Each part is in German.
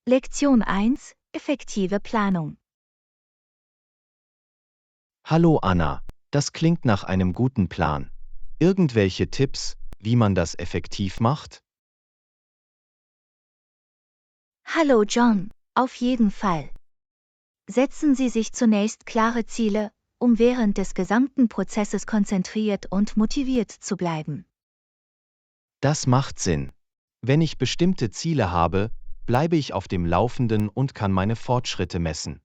Lektion 1: Effektive Planung. Hallo Anna, das klingt nach einem guten Plan. Irgendwelche Tipps, wie man das effektiv macht? Hallo John, auf jeden Fall. Setzen Sie sich zunächst klare Ziele, um während des gesamten Prozesses konzentriert und motiviert zu bleiben. Das macht Sinn. Wenn ich bestimmte Ziele habe, bleibe ich auf dem Laufenden und kann meine Fortschritte messen.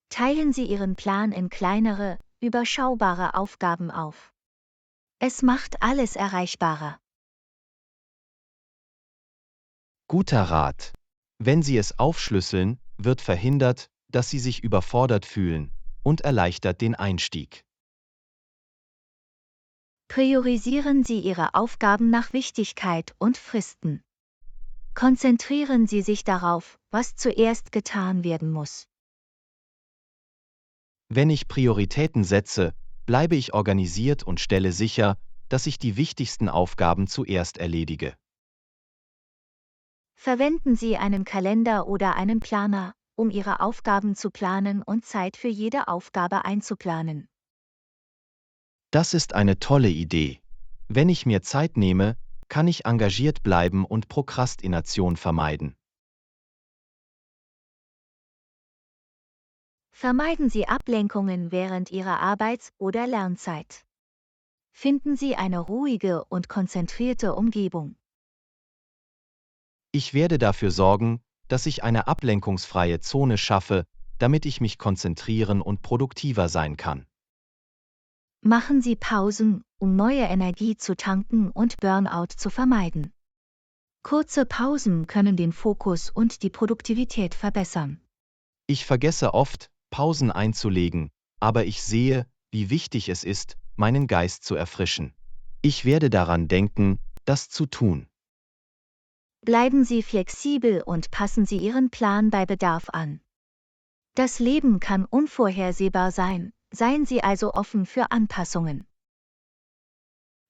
Teilen Sie Ihren Plan in kleinere, überschaubare Aufgaben auf. Es macht alles erreichbarer. Guter Rat. Wenn Sie es aufschlüsseln, wird verhindert, dass Sie sich überfordert fühlen und erleichtert den Einstieg. Priorisieren Sie Ihre Aufgaben nach Wichtigkeit und Fristen. Konzentrieren Sie sich darauf, was zuerst getan werden muss. Wenn ich Prioritäten setze, bleibe ich organisiert und stelle sicher, dass ich die wichtigsten Aufgaben zuerst erledige. Verwenden Sie einen Kalender oder einen Planer, um Ihre Aufgaben zu planen und Zeit für jede Aufgabe einzuplanen. Das ist eine tolle Idee. Wenn ich mir Zeit nehme, kann ich engagiert bleiben und Prokrastination vermeiden. Vermeiden Sie Ablenkungen während Ihrer Arbeits- oder Lernzeit. Finden Sie eine ruhige und konzentrierte Umgebung. Ich werde dafür sorgen, dass ich eine ablenkungsfreie Zone schaffe, damit ich mich konzentrieren und produktiver sein kann. Machen Sie Pausen, um neue Energie zu tanken und Burnout zu vermeiden. Kurze Pausen können den Fokus und die Produktivität verbessern. Ich vergesse oft, Pausen einzulegen, aber ich sehe, wie wichtig es ist, meinen Geist zu erfrischen. Ich werde daran denken, das zu tun. Bleiben Sie flexibel und passen Sie Ihren Plan bei Bedarf an. Das Leben kann unvorhersehbar sein, seien Sie also offen für Anpassungen.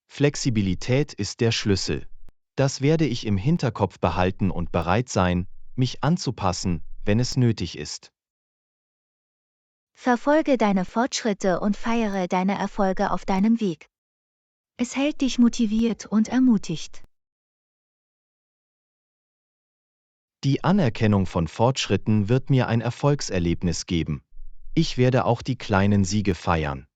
Flexibilität ist der Schlüssel. Das werde ich im Hinterkopf behalten und bereit sein, mich anzupassen, wenn es nötig ist. Verfolge deine Fortschritte und feiere deine Erfolge auf deinem Weg. Es hält dich motiviert und ermutigt. Die Anerkennung von Fortschritten wird mir ein Erfolgserlebnis geben. Ich werde auch die kleinen Siege feiern.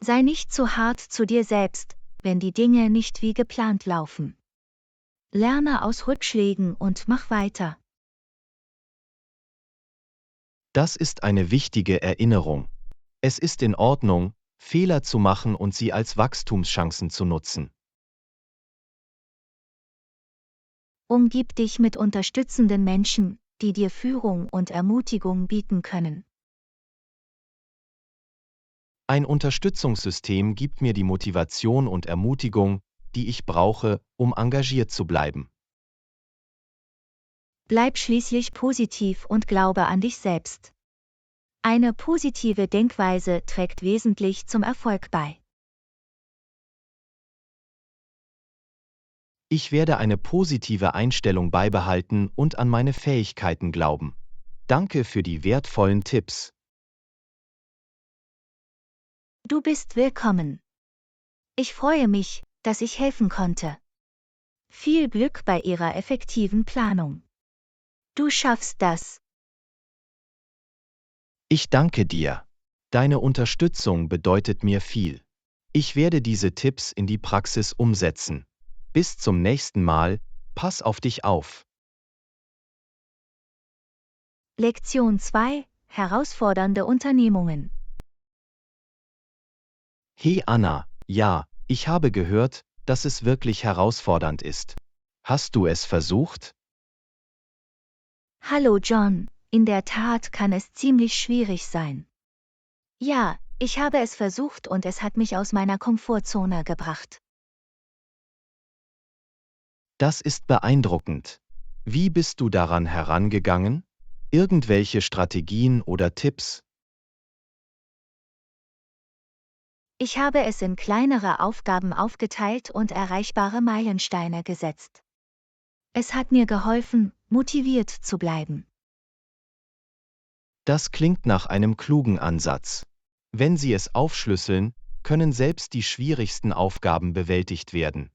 Sei nicht zu hart zu dir selbst, wenn die Dinge nicht wie geplant laufen. Lerne aus Rückschlägen und mach weiter. Das ist eine wichtige Erinnerung. Es ist in Ordnung, Fehler zu machen und sie als Wachstumschancen zu nutzen. Umgib dich mit unterstützenden Menschen, die dir Führung und Ermutigung bieten können. Ein Unterstützungssystem gibt mir die Motivation und Ermutigung, die ich brauche, um engagiert zu bleiben. Bleib schließlich positiv und glaube an dich selbst. Eine positive Denkweise trägt wesentlich zum Erfolg bei. Ich werde eine positive Einstellung beibehalten und an meine Fähigkeiten glauben. Danke für die wertvollen Tipps. Du bist willkommen. Ich freue mich, dass ich helfen konnte. Viel Glück bei Ihrer effektiven Planung. Du schaffst das. Ich danke dir. Deine Unterstützung bedeutet mir viel. Ich werde diese Tipps in die Praxis umsetzen. Bis zum nächsten Mal, pass auf dich auf. Lektion 2: Herausfordernde Unternehmungen. Hey Anna, ja, ich habe gehört, dass es wirklich herausfordernd ist. Hast du es versucht? Hallo John, in der Tat kann es ziemlich schwierig sein. Ja, ich habe es versucht und es hat mich aus meiner Komfortzone gebracht. Das ist beeindruckend. Wie bist du daran herangegangen? Irgendwelche Strategien oder Tipps? Ich habe es in kleinere Aufgaben aufgeteilt und erreichbare Meilensteine gesetzt. Es hat mir geholfen, motiviert zu bleiben. Das klingt nach einem klugen Ansatz. Wenn Sie es aufschlüsseln, können selbst die schwierigsten Aufgaben bewältigt werden.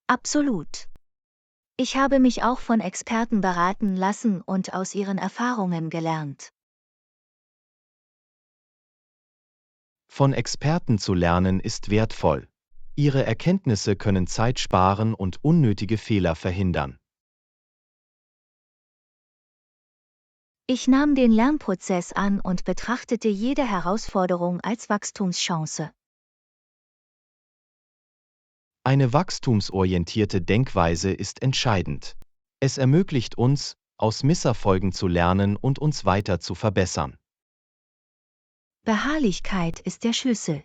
Absolut. Ich habe mich auch von Experten beraten lassen und aus ihren Erfahrungen gelernt. Von Experten zu lernen ist wertvoll. Ihre Erkenntnisse können Zeit sparen und unnötige Fehler verhindern. Ich nahm den Lernprozess an und betrachtete jede Herausforderung als Wachstumschance. Eine wachstumsorientierte Denkweise ist entscheidend. Es ermöglicht uns, aus Misserfolgen zu lernen und uns weiter zu verbessern. Beharrlichkeit ist der Schlüssel.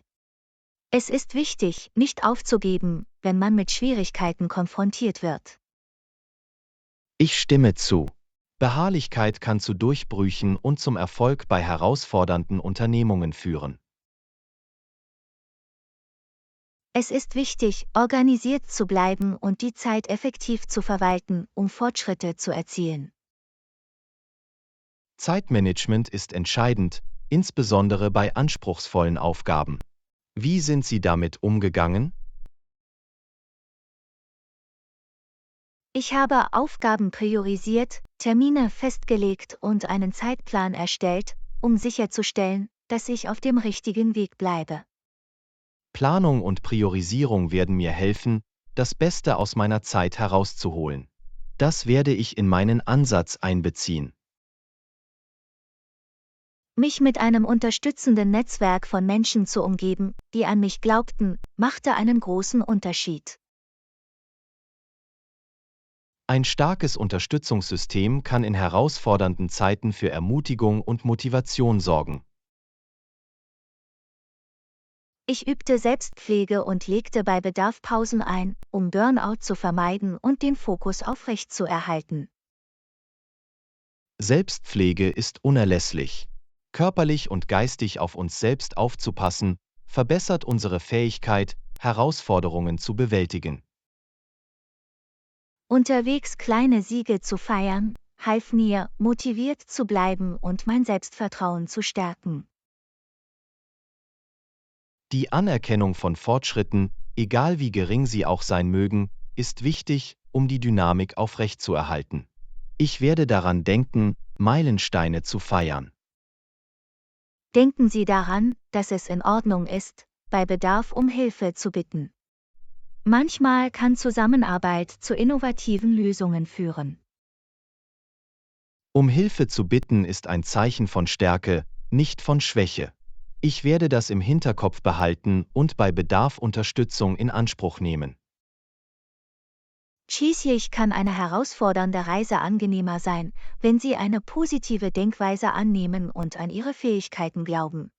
Es ist wichtig, nicht aufzugeben, wenn man mit Schwierigkeiten konfrontiert wird. Ich stimme zu. Beharrlichkeit kann zu Durchbrüchen und zum Erfolg bei herausfordernden Unternehmungen führen. Es ist wichtig, organisiert zu bleiben und die Zeit effektiv zu verwalten, um Fortschritte zu erzielen. Zeitmanagement ist entscheidend, insbesondere bei anspruchsvollen Aufgaben. Wie sind Sie damit umgegangen? Ich habe Aufgaben priorisiert, Termine festgelegt und einen Zeitplan erstellt, um sicherzustellen, dass ich auf dem richtigen Weg bleibe. Planung und Priorisierung werden mir helfen, das Beste aus meiner Zeit herauszuholen. Das werde ich in meinen Ansatz einbeziehen. Mich mit einem unterstützenden Netzwerk von Menschen zu umgeben, die an mich glaubten, machte einen großen Unterschied. Ein starkes Unterstützungssystem kann in herausfordernden Zeiten für Ermutigung und Motivation sorgen. Ich übte Selbstpflege und legte bei Bedarf Pausen ein, um Burnout zu vermeiden und den Fokus aufrechtzuerhalten. Selbstpflege ist unerlässlich. Körperlich und geistig auf uns selbst aufzupassen, verbessert unsere Fähigkeit, Herausforderungen zu bewältigen. Unterwegs kleine Siege zu feiern, half mir, motiviert zu bleiben und mein Selbstvertrauen zu stärken. Die Anerkennung von Fortschritten, egal wie gering sie auch sein mögen, ist wichtig, um die Dynamik aufrechtzuerhalten. Ich werde daran denken, Meilensteine zu feiern. Denken Sie daran, dass es in Ordnung ist, bei Bedarf um Hilfe zu bitten. Manchmal kann Zusammenarbeit zu innovativen Lösungen führen. Um Hilfe zu bitten ist ein Zeichen von Stärke, nicht von Schwäche. Ich werde das im Hinterkopf behalten und bei Bedarf Unterstützung in Anspruch nehmen. Schließlich kann eine herausfordernde Reise angenehmer sein, wenn Sie eine positive Denkweise annehmen und an Ihre Fähigkeiten glauben.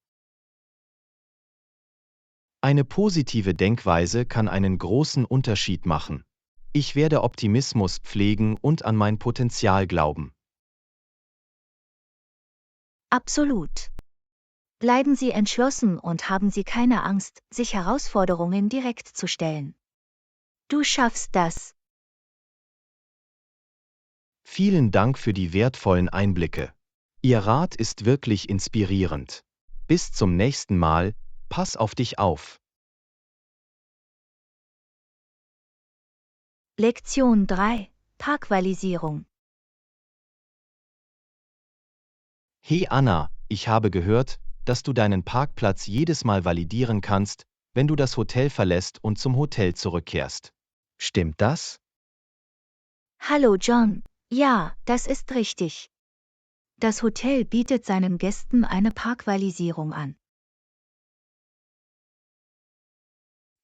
Eine positive Denkweise kann einen großen Unterschied machen. Ich werde Optimismus pflegen und an mein Potenzial glauben. Absolut. Bleiben Sie entschlossen und haben Sie keine Angst, sich Herausforderungen direkt zu stellen. Du schaffst das. Vielen Dank für die wertvollen Einblicke. Ihr Rat ist wirklich inspirierend. Bis zum nächsten Mal, pass auf dich auf. Lektion 3: Parkvalisierung. Hey Anna, ich habe gehört, dass du deinen Parkplatz jedes Mal validieren kannst, wenn du das Hotel verlässt und zum Hotel zurückkehrst. Stimmt das? Hallo John. Ja, das ist richtig. Das Hotel bietet seinen Gästen eine Parkvalisierung an.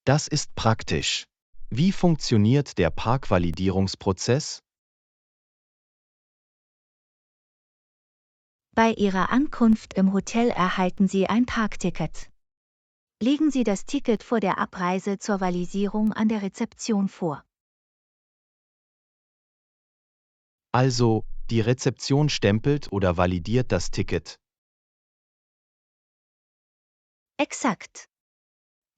Das ist praktisch. Wie funktioniert der Parkvalidierungsprozess? Bei Ihrer Ankunft im Hotel erhalten Sie ein Parkticket. Legen Sie das Ticket vor der Abreise zur Validierung an der Rezeption vor. Also, die Rezeption stempelt oder validiert das Ticket. Exakt.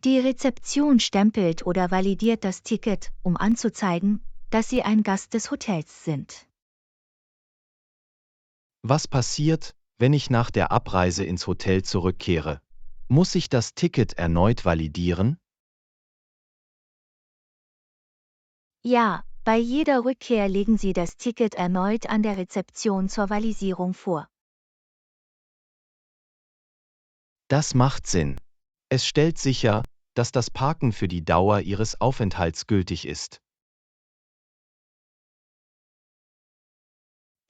Die Rezeption stempelt oder validiert das Ticket, um anzuzeigen, dass Sie ein Gast des Hotels sind. Was passiert, wenn ich nach der Abreise ins Hotel zurückkehre? Muss ich das Ticket erneut validieren? Ja, bei jeder Rückkehr legen Sie das Ticket erneut an der Rezeption zur Validierung vor. Das macht Sinn. Es stellt sicher, dass das Parken für die Dauer Ihres Aufenthalts gültig ist.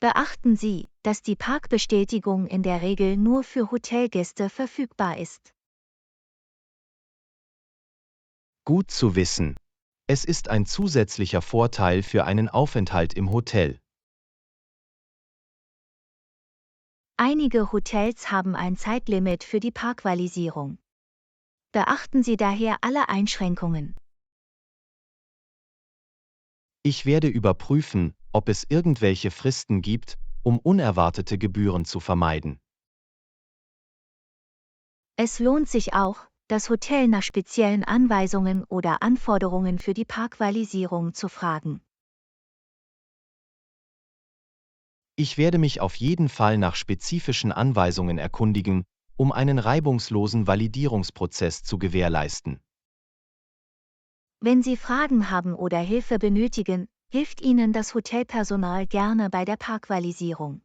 Beachten Sie, dass die Parkbestätigung in der Regel nur für Hotelgäste verfügbar ist. Gut zu wissen. Es ist ein zusätzlicher Vorteil für einen Aufenthalt im Hotel. Einige Hotels haben ein Zeitlimit für die Parkvalidierung. Beachten Sie daher alle Einschränkungen. Ich werde überprüfen, ob es irgendwelche Fristen gibt, um unerwartete Gebühren zu vermeiden. Es lohnt sich auch, das Hotel nach speziellen Anweisungen oder Anforderungen für die Parkvalidierung zu fragen. Ich werde mich auf jeden Fall nach spezifischen Anweisungen erkundigen, um einen reibungslosen Validierungsprozess zu gewährleisten. Wenn Sie Fragen haben oder Hilfe benötigen, hilft Ihnen das Hotelpersonal gerne bei der Parkvalidierung.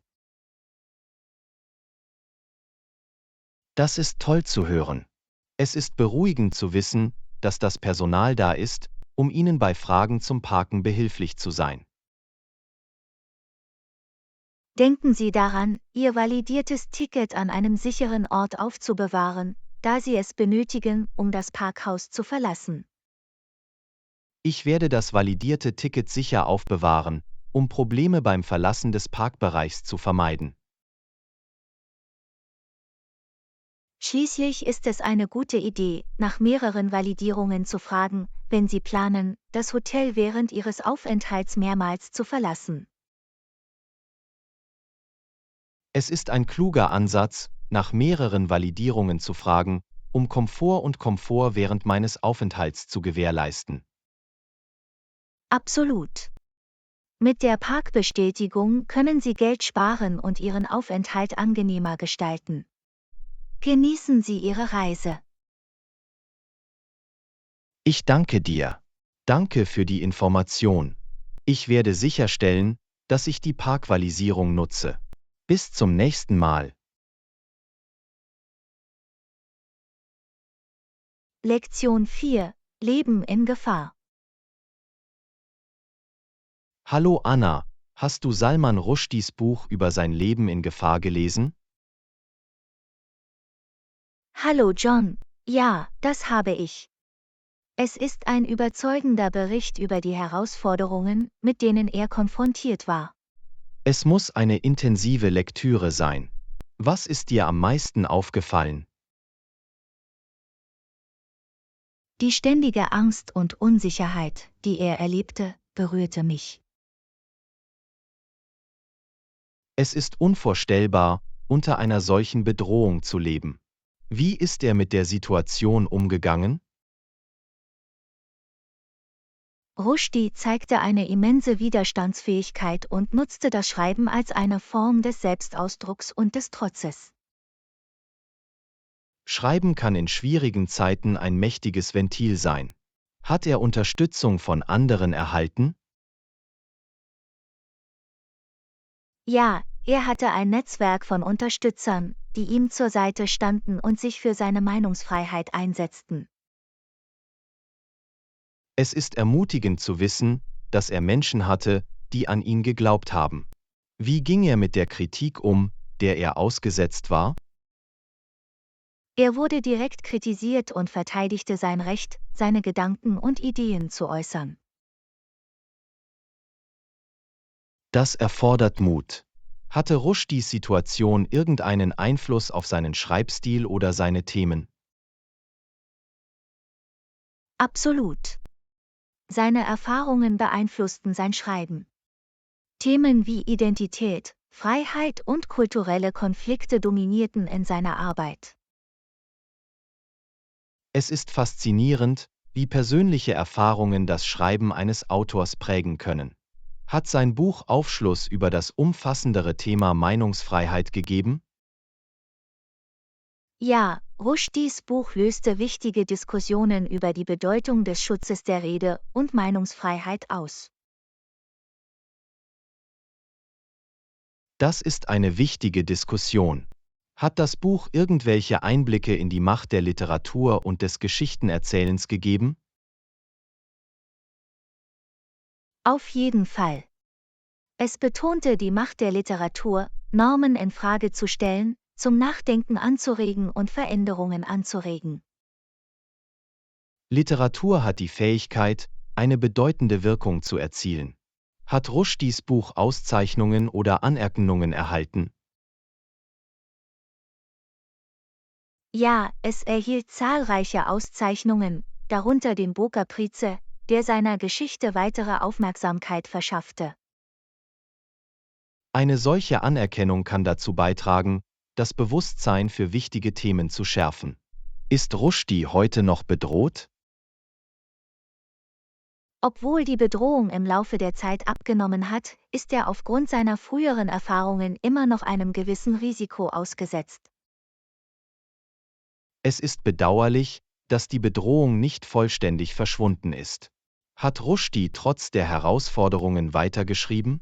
Das ist toll zu hören. Es ist beruhigend zu wissen, dass das Personal da ist, um Ihnen bei Fragen zum Parken behilflich zu sein. Denken Sie daran, Ihr validiertes Ticket an einem sicheren Ort aufzubewahren, da Sie es benötigen, um das Parkhaus zu verlassen. Ich werde das validierte Ticket sicher aufbewahren, um Probleme beim Verlassen des Parkbereichs zu vermeiden. Schließlich ist es eine gute Idee, nach mehreren Validierungen zu fragen, wenn Sie planen, das Hotel während Ihres Aufenthalts mehrmals zu verlassen. Es ist ein kluger Ansatz, nach mehreren Validierungen zu fragen, um Komfort während meines Aufenthalts zu gewährleisten. Absolut. Mit der Parkbestätigung können Sie Geld sparen und Ihren Aufenthalt angenehmer gestalten. Genießen Sie Ihre Reise. Ich danke dir. Danke für die Information. Ich werde sicherstellen, dass ich die Parkvalisierung nutze. Bis zum nächsten Mal. Lektion 4: Leben in Gefahr. Hallo Anna, hast du Salman Rushdies Buch über sein Leben in Gefahr gelesen? Hallo John. Ja, das habe ich. Es ist ein überzeugender Bericht über die Herausforderungen, mit denen er konfrontiert war. Es muss eine intensive Lektüre sein. Was ist dir am meisten aufgefallen? Die ständige Angst und Unsicherheit, die er erlebte, berührte mich. Es ist unvorstellbar, unter einer solchen Bedrohung zu leben. Wie ist er mit der Situation umgegangen? Rushdie zeigte eine immense Widerstandsfähigkeit und nutzte das Schreiben als eine Form des Selbstausdrucks und des Trotzes. Schreiben kann in schwierigen Zeiten ein mächtiges Ventil sein. Hat er Unterstützung von anderen erhalten? Ja, er hatte ein Netzwerk von Unterstützern, die ihm zur Seite standen und sich für seine Meinungsfreiheit einsetzten. Es ist ermutigend zu wissen, dass er Menschen hatte, die an ihn geglaubt haben. Wie ging er mit der Kritik um, der er ausgesetzt war? Er wurde direkt kritisiert und verteidigte sein Recht, seine Gedanken und Ideen zu äußern. Das erfordert Mut. Hatte Rushdies Situation irgendeinen Einfluss auf seinen Schreibstil oder seine Themen? Absolut. Seine Erfahrungen beeinflussten sein Schreiben. Themen wie Identität, Freiheit und kulturelle Konflikte dominierten in seiner Arbeit. Es ist faszinierend, wie persönliche Erfahrungen das Schreiben eines Autors prägen können. Hat sein Buch Aufschluss über das umfassendere Thema Meinungsfreiheit gegeben? Ja, Rushdies Buch löste wichtige Diskussionen über die Bedeutung des Schutzes der Rede- und Meinungsfreiheit aus. Das ist eine wichtige Diskussion. Hat das Buch irgendwelche Einblicke in die Macht der Literatur und des Geschichtenerzählens gegeben? Auf jeden Fall. Es betonte die Macht der Literatur, Normen in Frage zu stellen, zum Nachdenken anzuregen und Veränderungen anzuregen. Literatur hat die Fähigkeit, eine bedeutende Wirkung zu erzielen. Hat Rushdies Buch Auszeichnungen oder Anerkennungen erhalten? Ja, es erhielt zahlreiche Auszeichnungen, darunter den Booker-Prize, der seiner Geschichte weitere Aufmerksamkeit verschaffte. Eine solche Anerkennung kann dazu beitragen, das Bewusstsein für wichtige Themen zu schärfen. Ist Rushdie heute noch bedroht? Obwohl die Bedrohung im Laufe der Zeit abgenommen hat, ist er aufgrund seiner früheren Erfahrungen immer noch einem gewissen Risiko ausgesetzt. Es ist bedauerlich, dass die Bedrohung nicht vollständig verschwunden ist. Hat Rushdie trotz der Herausforderungen weitergeschrieben?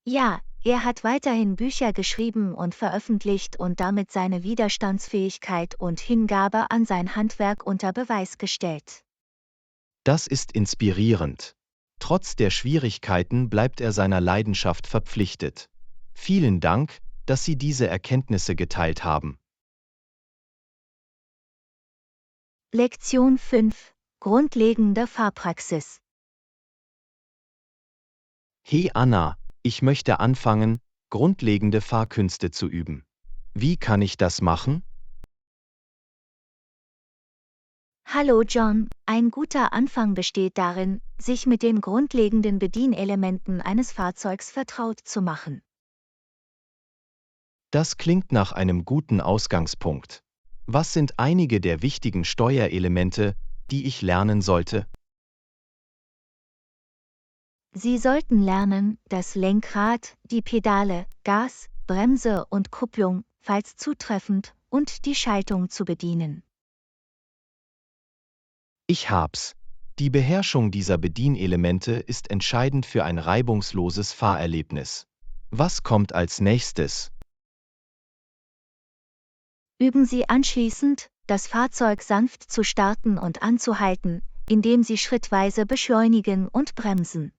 Ja, er hat weiterhin Bücher geschrieben und veröffentlicht und damit seine Widerstandsfähigkeit und Hingabe an sein Handwerk unter Beweis gestellt. Das ist inspirierend. Trotz der Schwierigkeiten bleibt er seiner Leidenschaft verpflichtet. Vielen Dank, dass Sie diese Erkenntnisse geteilt haben. Lektion 5: Grundlegende Fahrpraxis. Hey Anna, ich möchte anfangen, grundlegende Fahrkünste zu üben. Wie kann ich das machen? Hallo John, ein guter Anfang besteht darin, sich mit den grundlegenden Bedienelementen eines Fahrzeugs vertraut zu machen. Das klingt nach einem guten Ausgangspunkt. Was sind einige der wichtigen Steuerelemente, die ich lernen sollte? Sie sollten lernen, das Lenkrad, die Pedale, Gas, Bremse und Kupplung, falls zutreffend, und die Schaltung zu bedienen. Ich hab's. Die Beherrschung dieser Bedienelemente ist entscheidend für ein reibungsloses Fahrerlebnis. Was kommt als nächstes? Üben Sie anschließend, das Fahrzeug sanft zu starten und anzuhalten, indem Sie schrittweise beschleunigen und bremsen.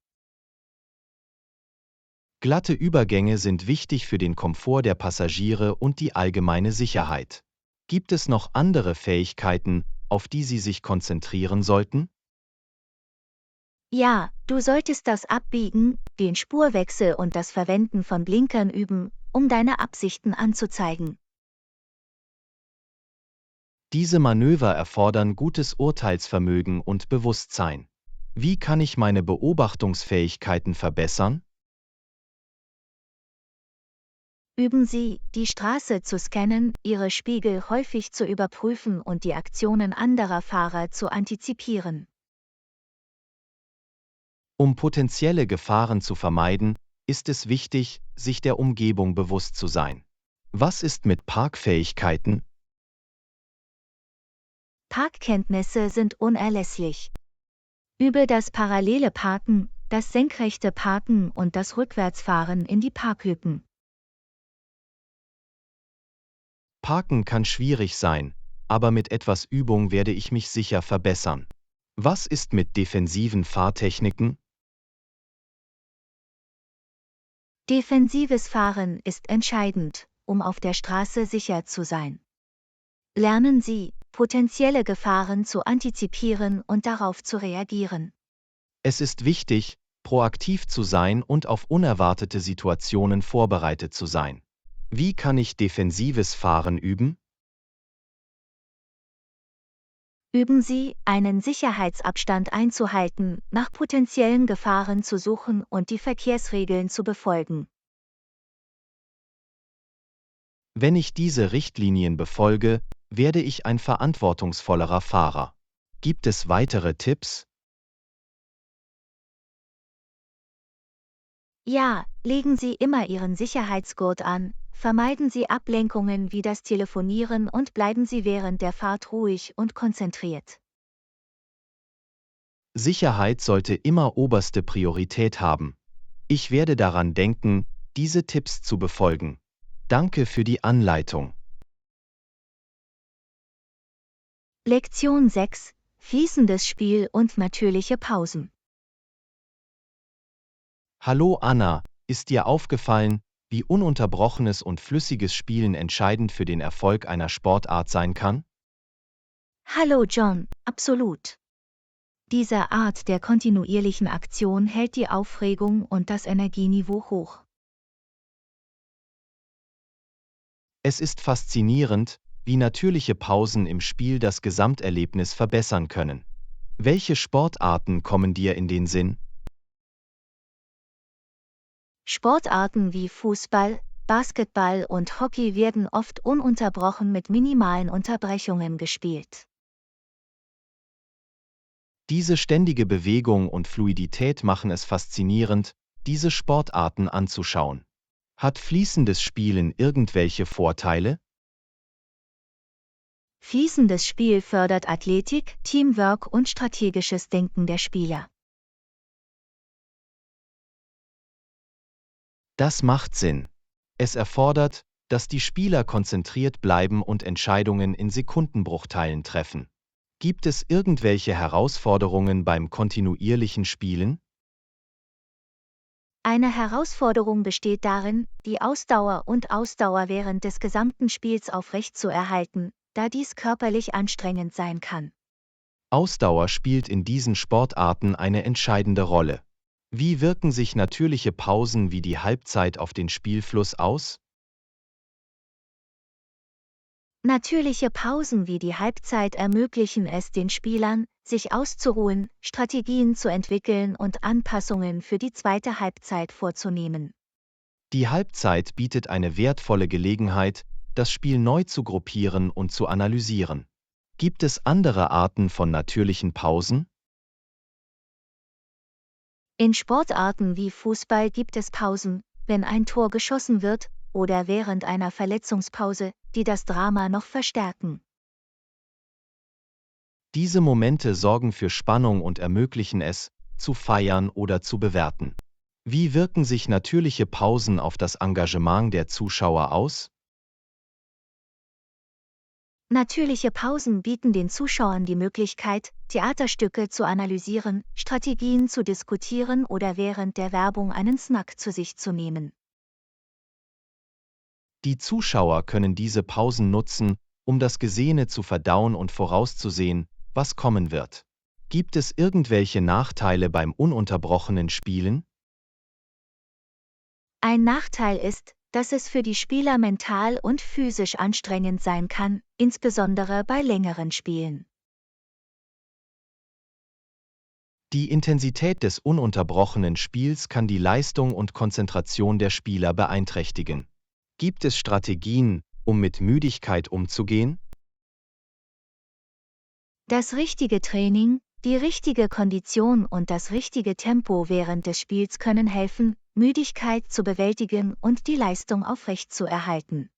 Glatte Übergänge sind wichtig für den Komfort der Passagiere und die allgemeine Sicherheit. Gibt es noch andere Fähigkeiten, auf die Sie sich konzentrieren sollten? Ja, du solltest das Abbiegen, den Spurwechsel und das Verwenden von Blinkern üben, um deine Absichten anzuzeigen. Diese Manöver erfordern gutes Urteilsvermögen und Bewusstsein. Wie kann ich meine Beobachtungsfähigkeiten verbessern? Üben Sie, die Straße zu scannen, Ihre Spiegel häufig zu überprüfen und die Aktionen anderer Fahrer zu antizipieren. Um potenzielle Gefahren zu vermeiden, ist es wichtig, sich der Umgebung bewusst zu sein. Was ist mit Parkfähigkeiten? Parkkenntnisse sind unerlässlich. Übe das parallele Parken, das senkrechte Parken und das Rückwärtsfahren in die Parklücken. Parken kann schwierig sein, aber mit etwas Übung werde ich mich sicher verbessern. Was ist mit defensiven Fahrtechniken? Defensives Fahren ist entscheidend, um auf der Straße sicher zu sein. Lernen Sie, potenzielle Gefahren zu antizipieren und darauf zu reagieren. Es ist wichtig, proaktiv zu sein und auf unerwartete Situationen vorbereitet zu sein. Wie kann ich defensives Fahren üben? Üben Sie, einen Sicherheitsabstand einzuhalten, nach potenziellen Gefahren zu suchen und die Verkehrsregeln zu befolgen. Wenn ich diese Richtlinien befolge, werde ich ein verantwortungsvollerer Fahrer. Gibt es weitere Tipps? Ja, legen Sie immer Ihren Sicherheitsgurt an, vermeiden Sie Ablenkungen wie das Telefonieren und bleiben Sie während der Fahrt ruhig und konzentriert. Sicherheit sollte immer oberste Priorität haben. Ich werde daran denken, diese Tipps zu befolgen. Danke für die Anleitung. Lektion 6: Fließendes Spiel und natürliche Pausen. Hallo Anna, ist dir aufgefallen, wie ununterbrochenes und flüssiges Spielen entscheidend für den Erfolg einer Sportart sein kann? Hallo John, absolut. Diese Art der kontinuierlichen Aktion hält die Aufregung und das Energieniveau hoch. Es ist faszinierend, wie natürliche Pausen im Spiel das Gesamterlebnis verbessern können. Welche Sportarten kommen dir in den Sinn? Sportarten wie Fußball, Basketball und Hockey werden oft ununterbrochen mit minimalen Unterbrechungen gespielt. Diese ständige Bewegung und Fluidität machen es faszinierend, diese Sportarten anzuschauen. Hat fließendes Spielen irgendwelche Vorteile? Fließendes Spiel fördert Athletik, Teamwork und strategisches Denken der Spieler. Das macht Sinn. Es erfordert, dass die Spieler konzentriert bleiben und Entscheidungen in Sekundenbruchteilen treffen. Gibt es irgendwelche Herausforderungen beim kontinuierlichen Spielen? Eine Herausforderung besteht darin, die Ausdauer während des gesamten Spiels aufrechtzuerhalten, da dies körperlich anstrengend sein kann. Ausdauer spielt in diesen Sportarten eine entscheidende Rolle. Wie wirken sich natürliche Pausen wie die Halbzeit auf den Spielfluss aus? Natürliche Pausen wie die Halbzeit ermöglichen es den Spielern, sich auszuruhen, Strategien zu entwickeln und Anpassungen für die zweite Halbzeit vorzunehmen. Die Halbzeit bietet eine wertvolle Gelegenheit, das Spiel neu zu gruppieren und zu analysieren. Gibt es andere Arten von natürlichen Pausen? In Sportarten wie Fußball gibt es Pausen, wenn ein Tor geschossen wird, oder während einer Verletzungspause, die das Drama noch verstärken. Diese Momente sorgen für Spannung und ermöglichen es, zu feiern oder zu bewerten. Wie wirken sich natürliche Pausen auf das Engagement der Zuschauer aus? Natürliche Pausen bieten den Zuschauern die Möglichkeit, Theaterstücke zu analysieren, Strategien zu diskutieren oder während der Werbung einen Snack zu sich zu nehmen. Die Zuschauer können diese Pausen nutzen, um das Gesehene zu verdauen und vorauszusehen, was kommen wird. Gibt es irgendwelche Nachteile beim ununterbrochenen Spielen? Ein Nachteil ist, dass es für die Spieler mental und physisch anstrengend sein kann, insbesondere bei längeren Spielen. Die Intensität des ununterbrochenen Spiels kann die Leistung und Konzentration der Spieler beeinträchtigen. Gibt es Strategien, um mit Müdigkeit umzugehen? Das richtige Training, die richtige Kondition und das richtige Tempo während des Spiels können helfen, Müdigkeit zu bewältigen und die Leistung aufrechtzuerhalten.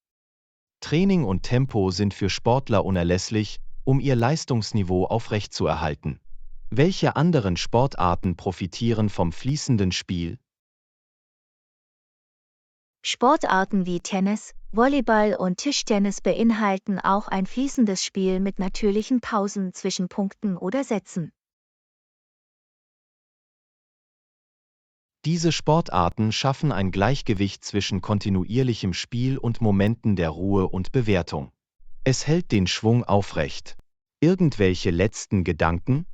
Training und Tempo sind für Sportler unerlässlich, um ihr Leistungsniveau aufrechtzuerhalten. Welche anderen Sportarten profitieren vom fließenden Spiel? Sportarten wie Tennis, Volleyball und Tischtennis beinhalten auch ein fließendes Spiel mit natürlichen Pausen zwischen Punkten oder Sätzen. Diese Sportarten schaffen ein Gleichgewicht zwischen kontinuierlichem Spiel und Momenten der Ruhe und Bewertung. Es hält den Schwung aufrecht. Irgendwelche letzten Gedanken?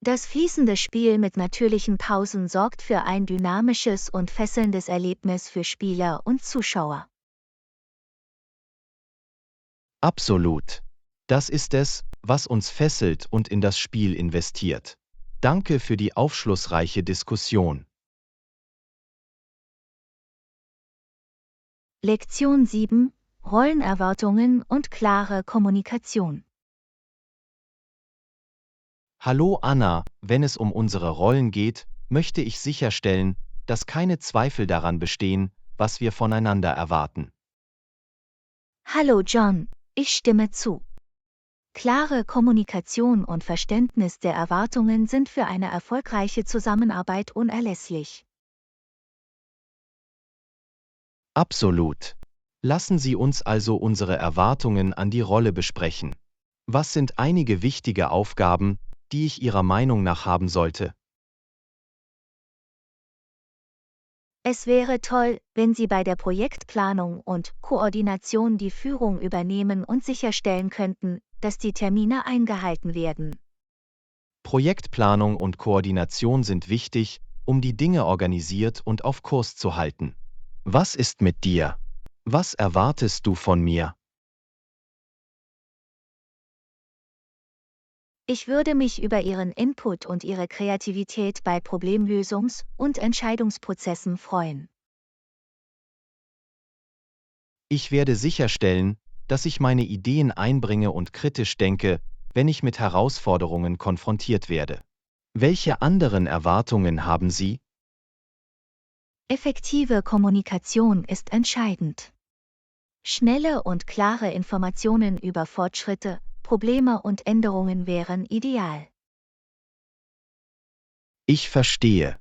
Das fließende Spiel mit natürlichen Pausen sorgt für ein dynamisches und fesselndes Erlebnis für Spieler und Zuschauer. Absolut. Das ist es, was uns fesselt und in das Spiel investiert. Danke für die aufschlussreiche Diskussion. Lektion 7: Rollenerwartungen und klare Kommunikation. Hallo Anna, wenn es um unsere Rollen geht, möchte ich sicherstellen, dass keine Zweifel daran bestehen, was wir voneinander erwarten. Hallo John, ich stimme zu. Klare Kommunikation und Verständnis der Erwartungen sind für eine erfolgreiche Zusammenarbeit unerlässlich. Absolut. Lassen Sie uns also unsere Erwartungen an die Rolle besprechen. Was sind einige wichtige Aufgaben, die ich Ihrer Meinung nach haben sollte? Es wäre toll, wenn Sie bei der Projektplanung und Koordination die Führung übernehmen und sicherstellen könnten, dass die Termine eingehalten werden. Projektplanung und Koordination sind wichtig, um die Dinge organisiert und auf Kurs zu halten. Was ist mit dir? Was erwartest du von mir? Ich würde mich über Ihren Input und Ihre Kreativität bei Problemlösungs- und Entscheidungsprozessen freuen. Ich werde sicherstellen, dass ich meine Ideen einbringe und kritisch denke, wenn ich mit Herausforderungen konfrontiert werde. Welche anderen Erwartungen haben Sie? Effektive Kommunikation ist entscheidend. Schnelle und klare Informationen über Fortschritte, Probleme und Änderungen wären ideal. Ich verstehe.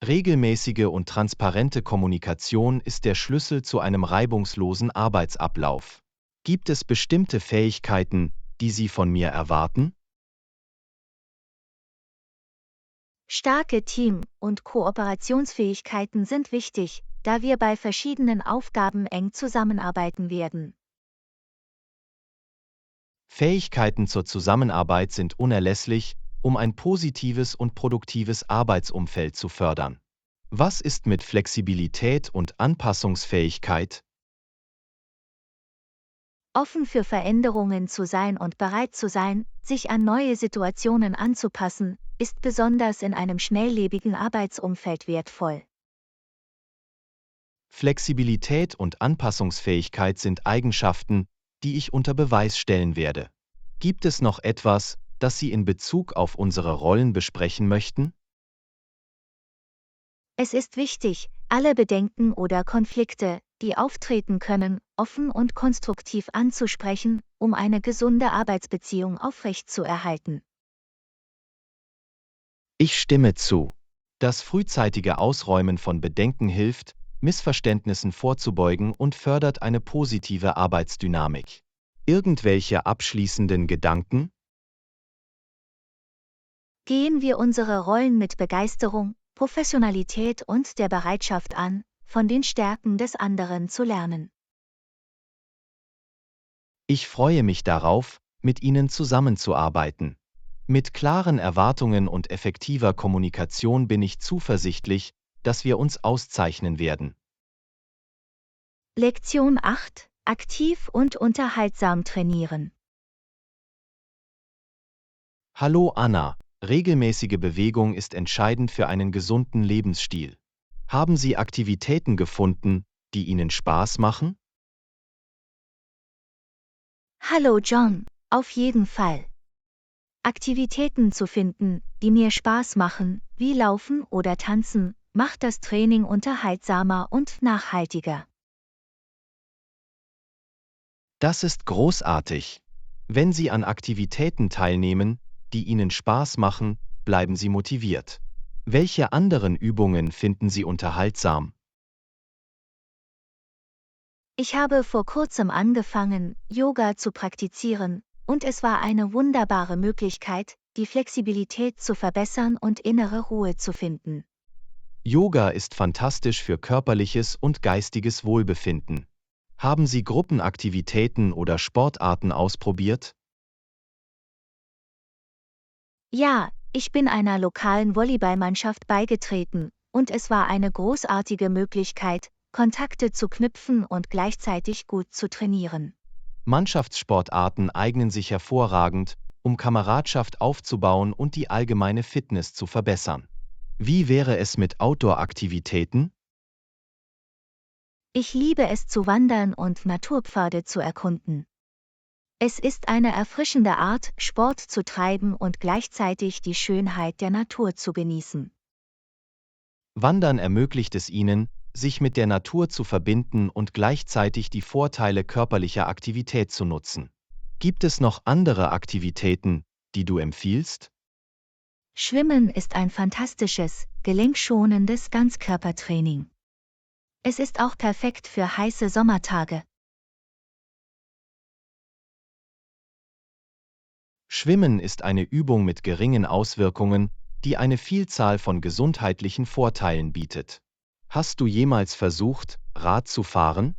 Regelmäßige und transparente Kommunikation ist der Schlüssel zu einem reibungslosen Arbeitsablauf. Gibt es bestimmte Fähigkeiten, die Sie von mir erwarten? Starke Team- und Kooperationsfähigkeiten sind wichtig, da wir bei verschiedenen Aufgaben eng zusammenarbeiten werden. Fähigkeiten zur Zusammenarbeit sind unerlässlich, um ein positives und produktives Arbeitsumfeld zu fördern. Was ist mit Flexibilität und Anpassungsfähigkeit? Offen für Veränderungen zu sein und bereit zu sein, sich an neue Situationen anzupassen, ist besonders in einem schnelllebigen Arbeitsumfeld wertvoll. Flexibilität und Anpassungsfähigkeit sind Eigenschaften, die ich unter Beweis stellen werde. Gibt es noch etwas, das Sie in Bezug auf unsere Rollen besprechen möchten? Es ist wichtig, alle Bedenken oder Konflikte, die auftreten können, offen und konstruktiv anzusprechen, um eine gesunde Arbeitsbeziehung aufrechtzuerhalten. Ich stimme zu. Das frühzeitige Ausräumen von Bedenken hilft, Missverständnissen vorzubeugen und fördert eine positive Arbeitsdynamik. Irgendwelche abschließenden Gedanken? Gehen wir unsere Rollen mit Begeisterung, Professionalität und der Bereitschaft an, von den Stärken des anderen zu lernen. Ich freue mich darauf, mit Ihnen zusammenzuarbeiten. Mit klaren Erwartungen und effektiver Kommunikation bin ich zuversichtlich, dass wir uns auszeichnen werden. Lektion 8: Aktiv und unterhaltsam trainieren. Hallo Anna, regelmäßige Bewegung ist entscheidend für einen gesunden Lebensstil. Haben Sie Aktivitäten gefunden, die Ihnen Spaß machen? Hallo John, auf jeden Fall. Aktivitäten zu finden, die mir Spaß machen, wie Laufen oder Tanzen, macht das Training unterhaltsamer und nachhaltiger. Das ist großartig. Wenn Sie an Aktivitäten teilnehmen, die Ihnen Spaß machen, bleiben Sie motiviert. Welche anderen Übungen finden Sie unterhaltsam? Ich habe vor kurzem angefangen, Yoga zu praktizieren, und es war eine wunderbare Möglichkeit, die Flexibilität zu verbessern und innere Ruhe zu finden. Yoga ist fantastisch für körperliches und geistiges Wohlbefinden. Haben Sie Gruppenaktivitäten oder Sportarten ausprobiert? Ja, ich bin einer lokalen Volleyballmannschaft beigetreten, und es war eine großartige Möglichkeit, Kontakte zu knüpfen und gleichzeitig gut zu trainieren. Mannschaftssportarten eignen sich hervorragend, um Kameradschaft aufzubauen und die allgemeine Fitness zu verbessern. Wie wäre es mit Outdoor-Aktivitäten? Ich liebe es zu wandern und Naturpfade zu erkunden. Es ist eine erfrischende Art, Sport zu treiben und gleichzeitig die Schönheit der Natur zu genießen. Wandern ermöglicht es Ihnen, sich mit der Natur zu verbinden und gleichzeitig die Vorteile körperlicher Aktivität zu nutzen. Gibt es noch andere Aktivitäten, die du empfiehlst? Schwimmen ist ein fantastisches, gelenkschonendes Ganzkörpertraining. Es ist auch perfekt für heiße Sommertage. Schwimmen ist eine Übung mit geringen Auswirkungen, die eine Vielzahl von gesundheitlichen Vorteilen bietet. Hast du jemals versucht, Rad zu fahren?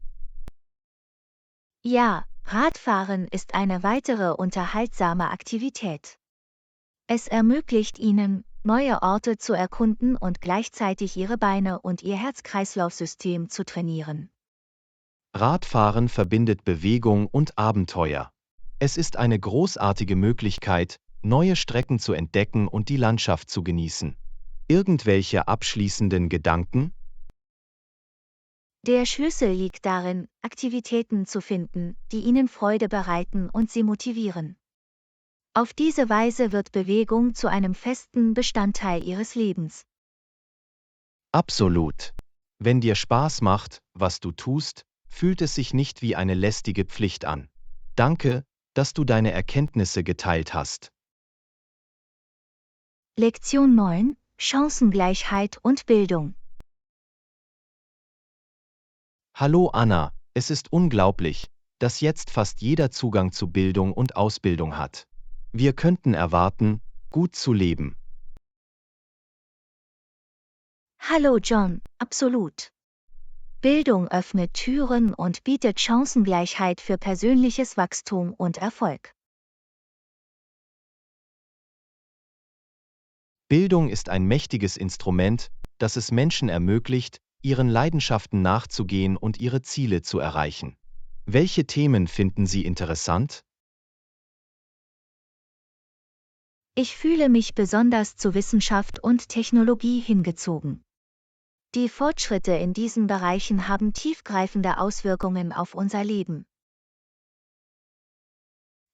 Ja, Radfahren ist eine weitere unterhaltsame Aktivität. Es ermöglicht Ihnen, neue Orte zu erkunden und gleichzeitig Ihre Beine und Ihr Herz-Kreislauf-System zu trainieren. Radfahren verbindet Bewegung und Abenteuer. Es ist eine großartige Möglichkeit, neue Strecken zu entdecken und die Landschaft zu genießen. Irgendwelche abschließenden Gedanken? Der Schlüssel liegt darin, Aktivitäten zu finden, die Ihnen Freude bereiten und Sie motivieren. Auf diese Weise wird Bewegung zu einem festen Bestandteil Ihres Lebens. Absolut. Wenn dir Spaß macht, was du tust, fühlt es sich nicht wie eine lästige Pflicht an. Danke, dass du deine Erkenntnisse geteilt hast. Lektion 9: Chancengleichheit und Bildung. Hallo Anna, es ist unglaublich, dass jetzt fast jeder Zugang zu Bildung und Ausbildung hat. Wir könnten erwarten, gut zu leben. Hallo John, absolut. Bildung öffnet Türen und bietet Chancengleichheit für persönliches Wachstum und Erfolg. Bildung ist ein mächtiges Instrument, das es Menschen ermöglicht, ihren Leidenschaften nachzugehen und ihre Ziele zu erreichen. Welche Themen finden Sie interessant? Ich fühle mich besonders zu Wissenschaft und Technologie hingezogen. Die Fortschritte in diesen Bereichen haben tiefgreifende Auswirkungen auf unser Leben.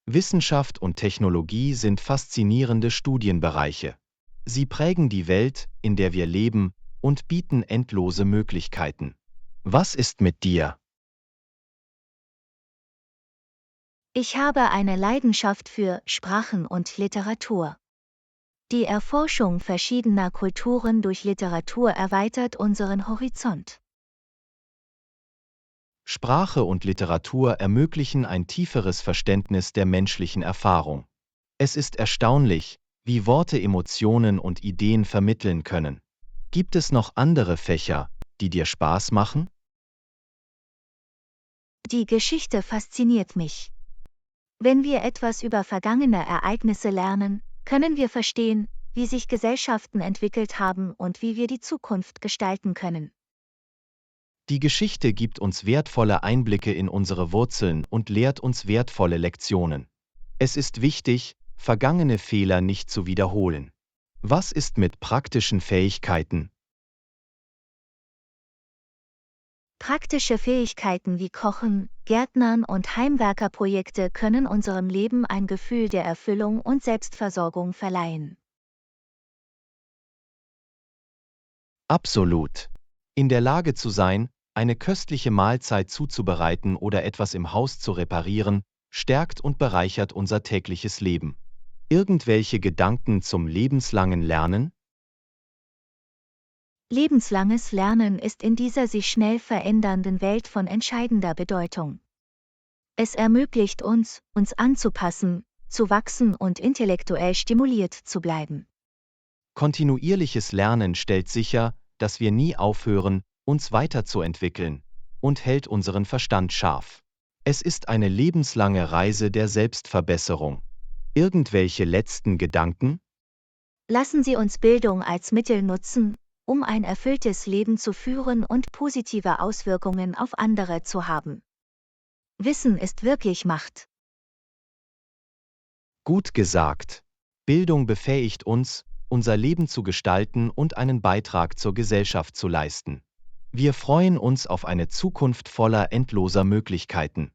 Wissenschaft und Technologie sind faszinierende Studienbereiche. Sie prägen die Welt, in der wir leben, und bieten endlose Möglichkeiten. Was ist mit dir? Ich habe eine Leidenschaft für Sprachen und Literatur. Die Erforschung verschiedener Kulturen durch Literatur erweitert unseren Horizont. Sprache und Literatur ermöglichen ein tieferes Verständnis der menschlichen Erfahrung. Es ist erstaunlich, wie Worte Emotionen und Ideen vermitteln können. Gibt es noch andere Fächer, die dir Spaß machen? Die Geschichte fasziniert mich. Wenn wir etwas über vergangene Ereignisse lernen, können wir verstehen, wie sich Gesellschaften entwickelt haben und wie wir die Zukunft gestalten können. Die Geschichte gibt uns wertvolle Einblicke in unsere Wurzeln und lehrt uns wertvolle Lektionen. Es ist wichtig, vergangene Fehler nicht zu wiederholen. Was ist mit praktischen Fähigkeiten? Praktische Fähigkeiten wie Kochen, Gärtnern und Heimwerkerprojekte können unserem Leben ein Gefühl der Erfüllung und Selbstversorgung verleihen. Absolut. In der Lage zu sein, eine köstliche Mahlzeit zuzubereiten oder etwas im Haus zu reparieren, stärkt und bereichert unser tägliches Leben. Irgendwelche Gedanken zum lebenslangen Lernen? Lebenslanges Lernen ist in dieser sich schnell verändernden Welt von entscheidender Bedeutung. Es ermöglicht uns, uns anzupassen, zu wachsen und intellektuell stimuliert zu bleiben. Kontinuierliches Lernen stellt sicher, dass wir nie aufhören, uns weiterzuentwickeln, und hält unseren Verstand scharf. Es ist eine lebenslange Reise der Selbstverbesserung. Irgendwelche letzten Gedanken? Lassen Sie uns Bildung als Mittel nutzen, um ein erfülltes Leben zu führen und positive Auswirkungen auf andere zu haben. Wissen ist wirklich Macht. Gut gesagt. Bildung befähigt uns, unser Leben zu gestalten und einen Beitrag zur Gesellschaft zu leisten. Wir freuen uns auf eine Zukunft voller endloser Möglichkeiten.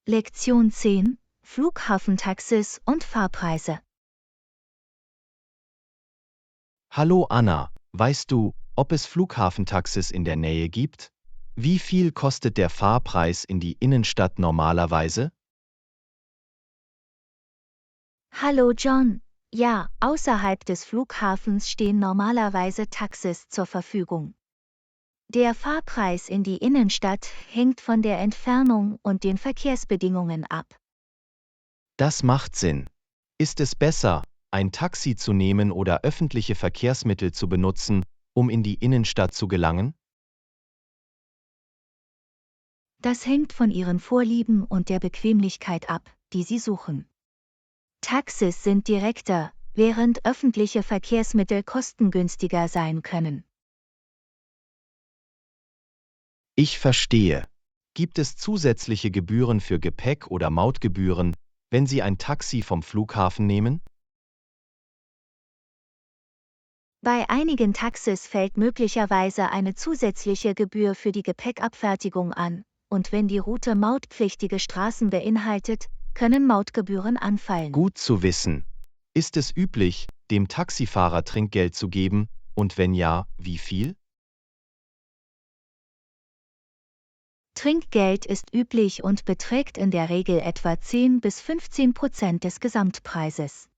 Lektion 10: Flughafentaxis und Fahrpreise. Hallo Anna, weißt du, ob es Flughafentaxis in der Nähe gibt? Wie viel kostet der Fahrpreis in die Innenstadt normalerweise? Hallo John. Ja, außerhalb des Flughafens stehen normalerweise Taxis zur Verfügung. Der Fahrpreis in die Innenstadt hängt von der Entfernung und den Verkehrsbedingungen ab. Das macht Sinn. Ist es besser, ein Taxi zu nehmen oder öffentliche Verkehrsmittel zu benutzen, um in die Innenstadt zu gelangen? Das hängt von Ihren Vorlieben und der Bequemlichkeit ab, die Sie suchen. Taxis sind direkter, während öffentliche Verkehrsmittel kostengünstiger sein können. Ich verstehe. Gibt es zusätzliche Gebühren für Gepäck oder Mautgebühren, wenn Sie ein Taxi vom Flughafen nehmen? Bei einigen Taxis fällt möglicherweise eine zusätzliche Gebühr für die Gepäckabfertigung an, und wenn die Route mautpflichtige Straßen beinhaltet, können Mautgebühren anfallen. Gut zu wissen. Ist es üblich, dem Taxifahrer Trinkgeld zu geben, und wenn ja, wie viel? Trinkgeld ist üblich und beträgt in der Regel etwa 10 bis 15% des Gesamtpreises.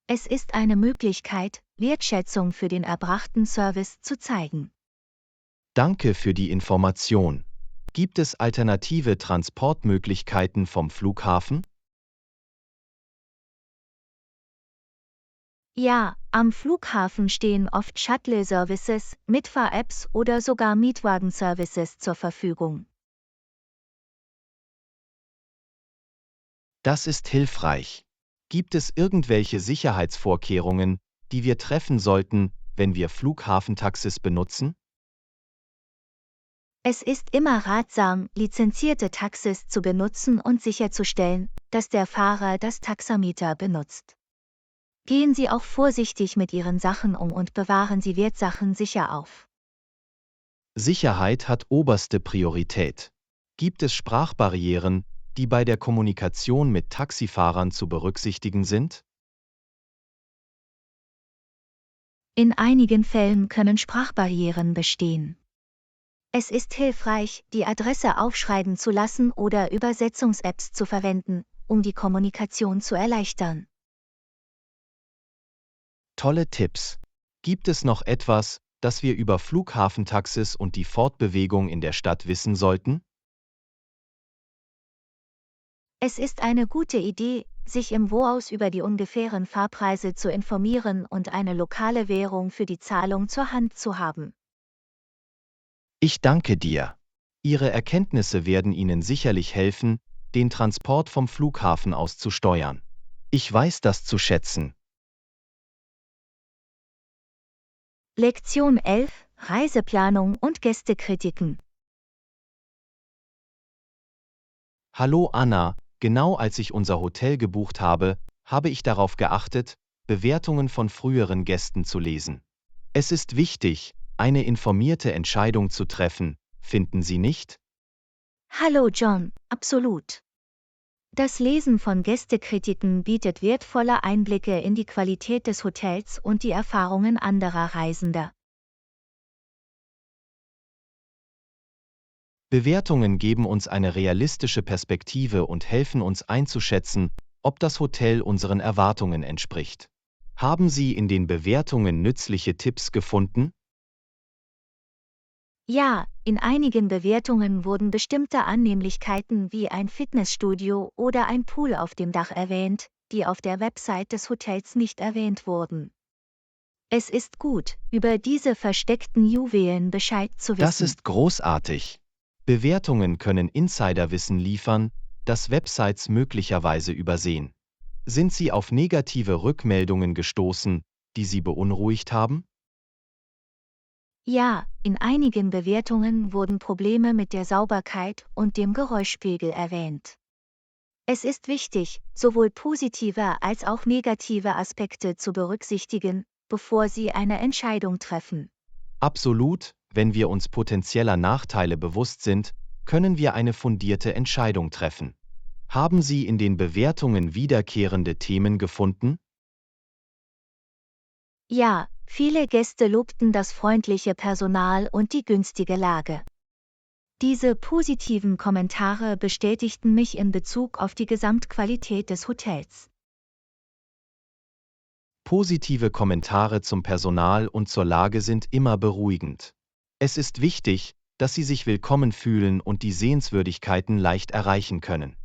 Es ist eine Möglichkeit, Wertschätzung für den erbrachten Service zu zeigen. Danke für die Information. Gibt es alternative Transportmöglichkeiten vom Flughafen? Ja, am Flughafen stehen oft Shuttle-Services, Mitfahr-Apps oder sogar Mietwagen-Services zur Verfügung. Das ist hilfreich. Gibt es irgendwelche Sicherheitsvorkehrungen, die wir treffen sollten, wenn wir Flughafentaxis benutzen? Es ist immer ratsam, lizenzierte Taxis zu benutzen und sicherzustellen, dass der Fahrer das Taxameter benutzt. Gehen Sie auch vorsichtig mit Ihren Sachen um und bewahren Sie Wertsachen sicher auf. Sicherheit hat oberste Priorität. Gibt es Sprachbarrieren, die bei der Kommunikation mit Taxifahrern zu berücksichtigen sind? In einigen Fällen können Sprachbarrieren bestehen. Es ist hilfreich, die Adresse aufschreiben zu lassen oder Übersetzungs-Apps zu verwenden, um die Kommunikation zu erleichtern. Tolle Tipps. Gibt es noch etwas, das wir über Flughafentaxis und die Fortbewegung in der Stadt wissen sollten? Es ist eine gute Idee, sich im Voraus über die ungefähren Fahrpreise zu informieren und eine lokale Währung für die Zahlung zur Hand zu haben. Ich danke dir. Ihre Erkenntnisse werden Ihnen sicherlich helfen, den Transport vom Flughafen aus zu steuern. Ich weiß das zu schätzen. Lektion 11: Reiseplanung und Gästekritiken. Hallo Anna, genau als ich unser Hotel gebucht habe, habe ich darauf geachtet, Bewertungen von früheren Gästen zu lesen. Es ist wichtig, eine informierte Entscheidung zu treffen, finden Sie nicht? Hallo John, absolut. Das Lesen von Gästekritiken bietet wertvolle Einblicke in die Qualität des Hotels und die Erfahrungen anderer Reisender. Bewertungen geben uns eine realistische Perspektive und helfen uns einzuschätzen, ob das Hotel unseren Erwartungen entspricht. Haben Sie in den Bewertungen nützliche Tipps gefunden? Ja, in einigen Bewertungen wurden bestimmte Annehmlichkeiten wie ein Fitnessstudio oder ein Pool auf dem Dach erwähnt, die auf der Website des Hotels nicht erwähnt wurden. Es ist gut, über diese versteckten Juwelen Bescheid zu wissen. Das ist großartig. Bewertungen können Insiderwissen liefern, das Websites möglicherweise übersehen. Sind Sie auf negative Rückmeldungen gestoßen, die Sie beunruhigt haben? Ja, in einigen Bewertungen wurden Probleme mit der Sauberkeit und dem Geräuschpegel erwähnt. Es ist wichtig, sowohl positive als auch negative Aspekte zu berücksichtigen, bevor Sie eine Entscheidung treffen. Absolut, wenn wir uns potenzieller Nachteile bewusst sind, können wir eine fundierte Entscheidung treffen. Haben Sie in den Bewertungen wiederkehrende Themen gefunden? Ja, viele Gäste lobten das freundliche Personal und die günstige Lage. Diese positiven Kommentare bestätigten mich in Bezug auf die Gesamtqualität des Hotels. Positive Kommentare zum Personal und zur Lage sind immer beruhigend. Es ist wichtig, dass Sie sich willkommen fühlen und die Sehenswürdigkeiten leicht erreichen können.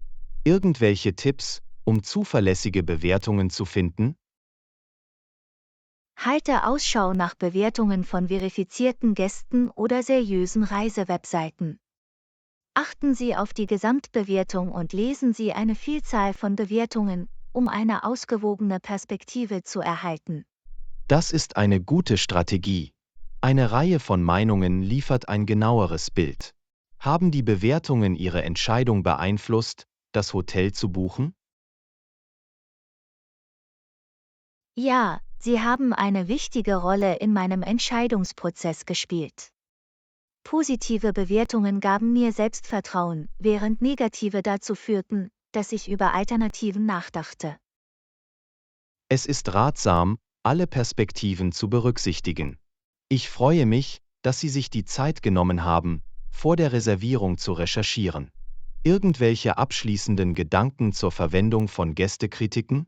Irgendwelche Tipps, um zuverlässige Bewertungen zu finden? Halte Ausschau nach Bewertungen von verifizierten Gästen oder seriösen Reisewebseiten. Achten Sie auf die Gesamtbewertung und lesen Sie eine Vielzahl von Bewertungen, um eine ausgewogene Perspektive zu erhalten. Das ist eine gute Strategie. Eine Reihe von Meinungen liefert ein genaueres Bild. Haben die Bewertungen Ihre Entscheidung beeinflusst, das Hotel zu buchen? Ja, sie haben eine wichtige Rolle in meinem Entscheidungsprozess gespielt. Positive Bewertungen gaben mir Selbstvertrauen, während negative dazu führten, dass ich über Alternativen nachdachte. Es ist ratsam, alle Perspektiven zu berücksichtigen. Ich freue mich, dass Sie sich die Zeit genommen haben, vor der Reservierung zu recherchieren. Irgendwelche abschließenden Gedanken zur Verwendung von Gästekritiken?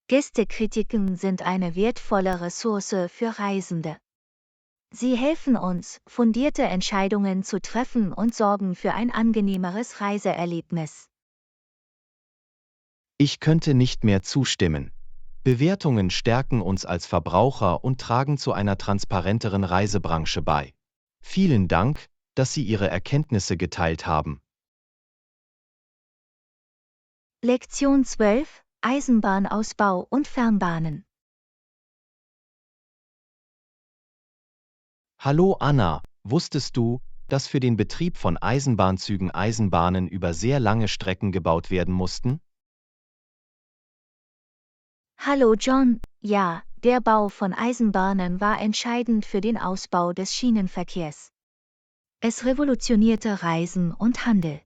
Gästekritiken sind eine wertvolle Ressource für Reisende. Sie helfen uns, fundierte Entscheidungen zu treffen und sorgen für ein angenehmeres Reiseerlebnis. Ich könnte nicht mehr zustimmen. Bewertungen stärken uns als Verbraucher und tragen zu einer transparenteren Reisebranche bei. Vielen Dank, dass Sie Ihre Erkenntnisse geteilt haben. Lektion 12: Eisenbahnausbau und Fernbahnen. Hallo Anna, wusstest du, dass für den Betrieb von Eisenbahnzügen Eisenbahnen über sehr lange Strecken gebaut werden mussten? Hallo John, ja, der Bau von Eisenbahnen war entscheidend für den Ausbau des Schienenverkehrs. Es revolutionierte Reisen und Handel.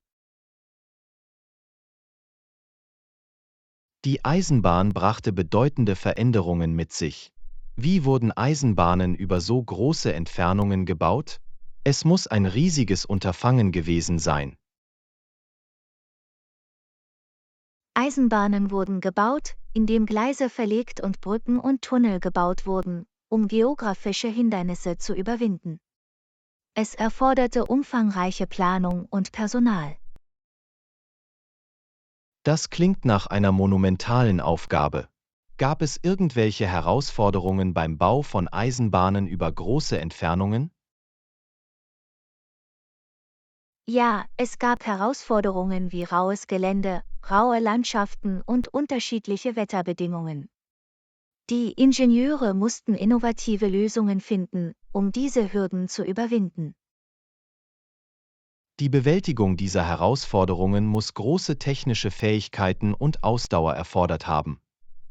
Die Eisenbahn brachte bedeutende Veränderungen mit sich. Wie wurden Eisenbahnen über so große Entfernungen gebaut? Es muss ein riesiges Unterfangen gewesen sein. Eisenbahnen wurden gebaut, indem Gleise verlegt und Brücken und Tunnel gebaut wurden, um geografische Hindernisse zu überwinden. Es erforderte umfangreiche Planung und Personal. Das klingt nach einer monumentalen Aufgabe. Gab es irgendwelche Herausforderungen beim Bau von Eisenbahnen über große Entfernungen? Ja, es gab Herausforderungen wie raues Gelände, raue Landschaften und unterschiedliche Wetterbedingungen. Die Ingenieure mussten innovative Lösungen finden, um diese Hürden zu überwinden. Die Bewältigung dieser Herausforderungen muss große technische Fähigkeiten und Ausdauer erfordert haben.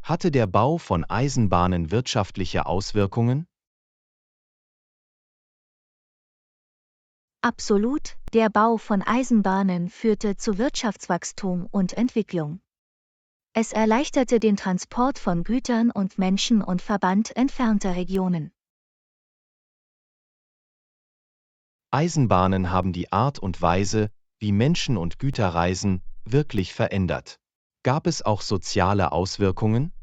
Hatte der Bau von Eisenbahnen wirtschaftliche Auswirkungen? Absolut, der Bau von Eisenbahnen führte zu Wirtschaftswachstum und Entwicklung. Es erleichterte den Transport von Gütern und Menschen und verband entfernte Regionen. Eisenbahnen haben die Art und Weise, wie Menschen und Güter reisen, wirklich verändert. Gab es auch soziale Auswirkungen?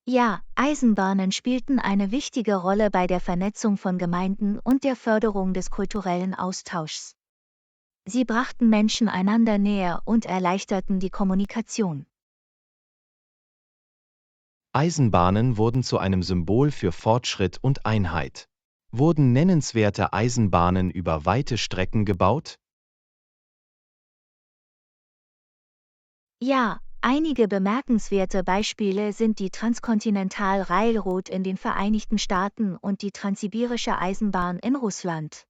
Ja, Eisenbahnen spielten eine wichtige Rolle bei der Vernetzung von Gemeinden und der Förderung des kulturellen Austauschs. Sie brachten Menschen einander näher und erleichterten die Kommunikation. Eisenbahnen wurden zu einem Symbol für Fortschritt und Einheit. Wurden nennenswerte Eisenbahnen über weite Strecken gebaut? Ja, einige bemerkenswerte Beispiele sind die Transcontinental Railroad in den Vereinigten Staaten und die Transsibirische Eisenbahn in Russland.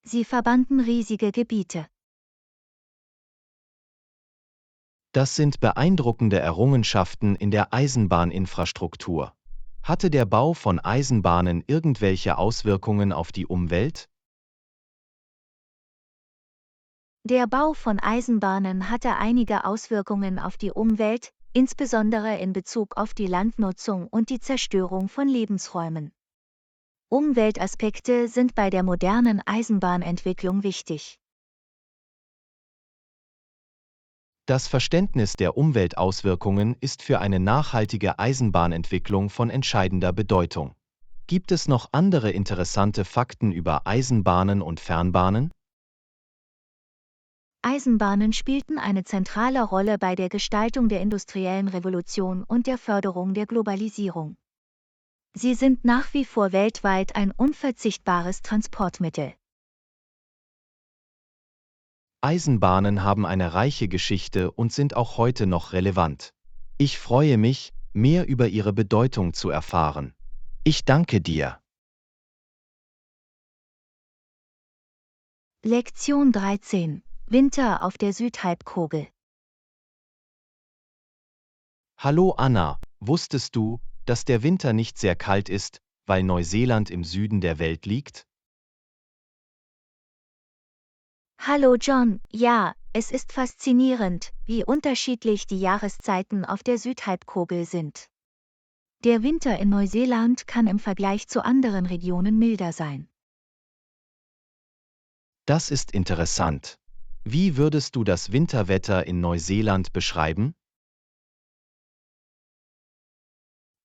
Sie verbanden riesige Gebiete. Das sind beeindruckende Errungenschaften in der Eisenbahninfrastruktur. Hatte der Bau von Eisenbahnen irgendwelche Auswirkungen auf die Umwelt? Der Bau von Eisenbahnen hatte einige Auswirkungen auf die Umwelt, insbesondere in Bezug auf die Landnutzung und die Zerstörung von Lebensräumen. Umweltaspekte sind bei der modernen Eisenbahnentwicklung wichtig. Das Verständnis der Umweltauswirkungen ist für eine nachhaltige Eisenbahnentwicklung von entscheidender Bedeutung. Gibt es noch andere interessante Fakten über Eisenbahnen und Fernbahnen? Eisenbahnen spielten eine zentrale Rolle bei der Gestaltung der industriellen Revolution und der Förderung der Globalisierung. Sie sind nach wie vor weltweit ein unverzichtbares Transportmittel. Eisenbahnen haben eine reiche Geschichte und sind auch heute noch relevant. Ich freue mich, mehr über ihre Bedeutung zu erfahren. Ich danke dir. Lektion 13: Winter auf der Südhalbkugel. Hallo Anna, wusstest du, dass der Winter nicht sehr kalt ist, weil Neuseeland im Süden der Welt liegt? Hallo John, ja, es ist faszinierend, wie unterschiedlich die Jahreszeiten auf der Südhalbkugel sind. Der Winter in Neuseeland kann im Vergleich zu anderen Regionen milder sein. Das ist interessant. Wie würdest du das Winterwetter in Neuseeland beschreiben?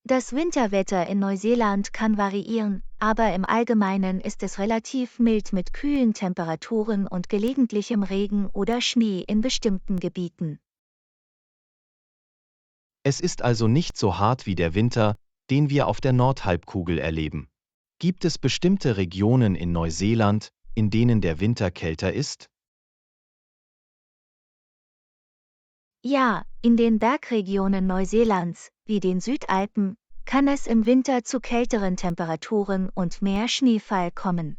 Das Winterwetter in Neuseeland kann variieren, aber im Allgemeinen ist es relativ mild mit kühlen Temperaturen und gelegentlichem Regen oder Schnee in bestimmten Gebieten. Es ist also nicht so hart wie der Winter, den wir auf der Nordhalbkugel erleben. Gibt es bestimmte Regionen in Neuseeland, in denen der Winter kälter ist? Ja, in den Bergregionen Neuseelands, wie den Südalpen, kann es im Winter zu kälteren Temperaturen und mehr Schneefall kommen.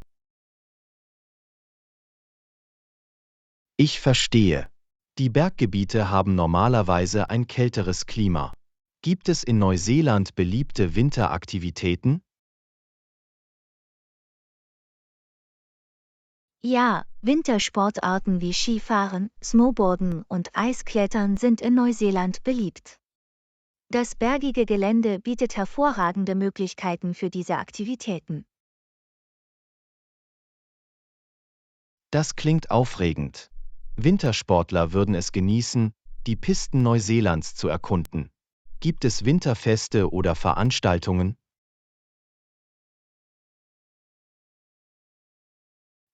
Ich verstehe. Die Berggebiete haben normalerweise ein kälteres Klima. Gibt es in Neuseeland beliebte Winteraktivitäten? Ja, Wintersportarten wie Skifahren, Snowboarden und Eisklettern sind in Neuseeland beliebt. Das bergige Gelände bietet hervorragende Möglichkeiten für diese Aktivitäten. Das klingt aufregend. Wintersportler würden es genießen, die Pisten Neuseelands zu erkunden. Gibt es Winterfeste oder Veranstaltungen?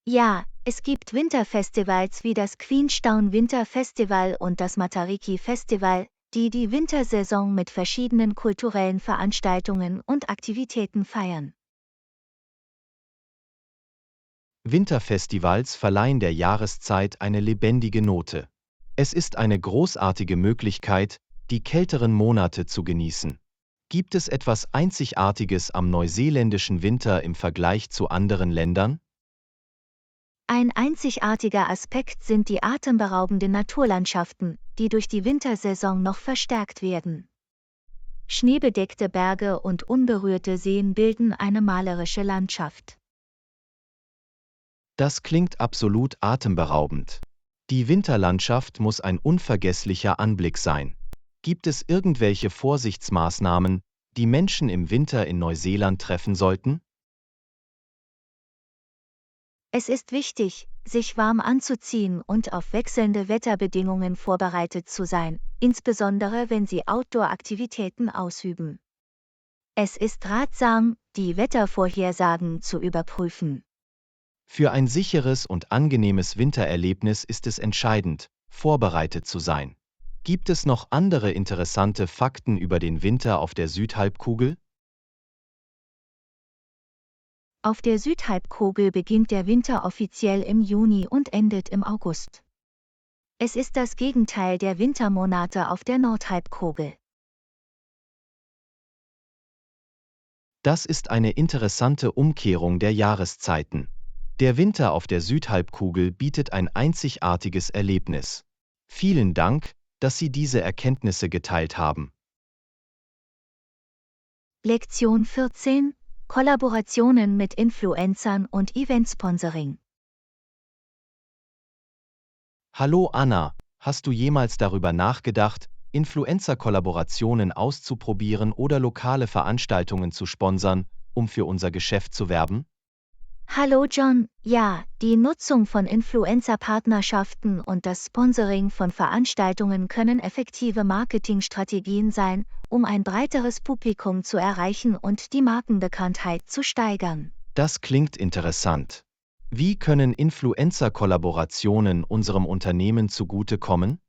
Ja, es gibt Winterfestivals wie das Queenstown Winter Festival und das Matariki Festival, die die Wintersaison mit verschiedenen kulturellen Veranstaltungen und Aktivitäten feiern. Winterfestivals verleihen der Jahreszeit eine lebendige Note. Es ist eine großartige Möglichkeit, die kälteren Monate zu genießen. Gibt es etwas Einzigartiges am neuseeländischen Winter im Vergleich zu anderen Ländern? Ein einzigartiger Aspekt sind die atemberaubenden Naturlandschaften, die durch die Wintersaison noch verstärkt werden. Schneebedeckte Berge und unberührte Seen bilden eine malerische Landschaft. Das klingt absolut atemberaubend. Die Winterlandschaft muss ein unvergesslicher Anblick sein. Gibt es irgendwelche Vorsichtsmaßnahmen, die Menschen im Winter in Neuseeland treffen sollten? Es ist wichtig, sich warm anzuziehen und auf wechselnde Wetterbedingungen vorbereitet zu sein, insbesondere wenn Sie Outdoor-Aktivitäten ausüben. Es ist ratsam, die Wettervorhersagen zu überprüfen. Für ein sicheres und angenehmes Wintererlebnis ist es entscheidend, vorbereitet zu sein. Gibt es noch andere interessante Fakten über den Winter auf der Südhalbkugel? Auf der Südhalbkugel beginnt der Winter offiziell im Juni und endet im August. Es ist das Gegenteil der Wintermonate auf der Nordhalbkugel. Das ist eine interessante Umkehrung der Jahreszeiten. Der Winter auf der Südhalbkugel bietet ein einzigartiges Erlebnis. Vielen Dank, dass Sie diese Erkenntnisse geteilt haben. Lektion 14: Kollaborationen mit Influencern und Eventsponsoring. Hallo Anna, hast du jemals darüber nachgedacht, Influencer-Kollaborationen auszuprobieren oder lokale Veranstaltungen zu sponsern, um für unser Geschäft zu werben? Hallo John, ja, die Nutzung von Influencer-Partnerschaften und das Sponsoring von Veranstaltungen können effektive Marketingstrategien sein, um ein breiteres Publikum zu erreichen und die Markenbekanntheit zu steigern. Das klingt interessant. Wie können Influencer-Kollaborationen unserem Unternehmen zugutekommen?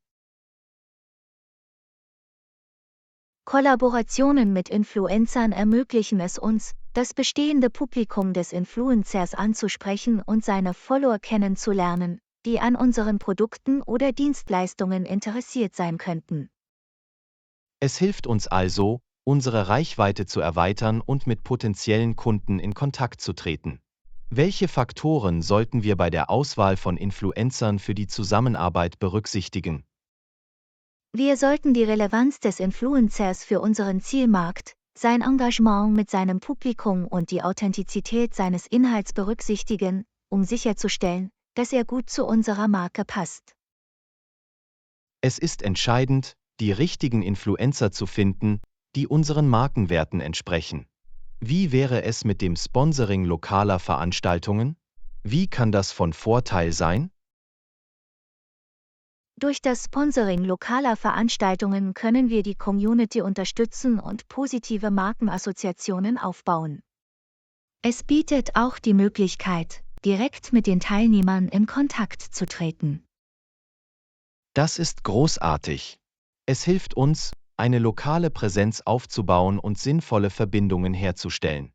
Kollaborationen mit Influencern ermöglichen es uns, das bestehende Publikum des Influencers anzusprechen und seine Follower kennenzulernen, die an unseren Produkten oder Dienstleistungen interessiert sein könnten. Es hilft uns also, unsere Reichweite zu erweitern und mit potenziellen Kunden in Kontakt zu treten. Welche Faktoren sollten wir bei der Auswahl von Influencern für die Zusammenarbeit berücksichtigen? Wir sollten die Relevanz des Influencers für unseren Zielmarkt, sein Engagement mit seinem Publikum und die Authentizität seines Inhalts berücksichtigen, um sicherzustellen, dass er gut zu unserer Marke passt. Es ist entscheidend, die richtigen Influencer zu finden, die unseren Markenwerten entsprechen. Wie wäre es mit dem Sponsoring lokaler Veranstaltungen? Wie kann das von Vorteil sein? Durch das Sponsoring lokaler Veranstaltungen können wir die Community unterstützen und positive Markenassoziationen aufbauen. Es bietet auch die Möglichkeit, direkt mit den Teilnehmern in Kontakt zu treten. Das ist großartig. Es hilft uns, eine lokale Präsenz aufzubauen und sinnvolle Verbindungen herzustellen.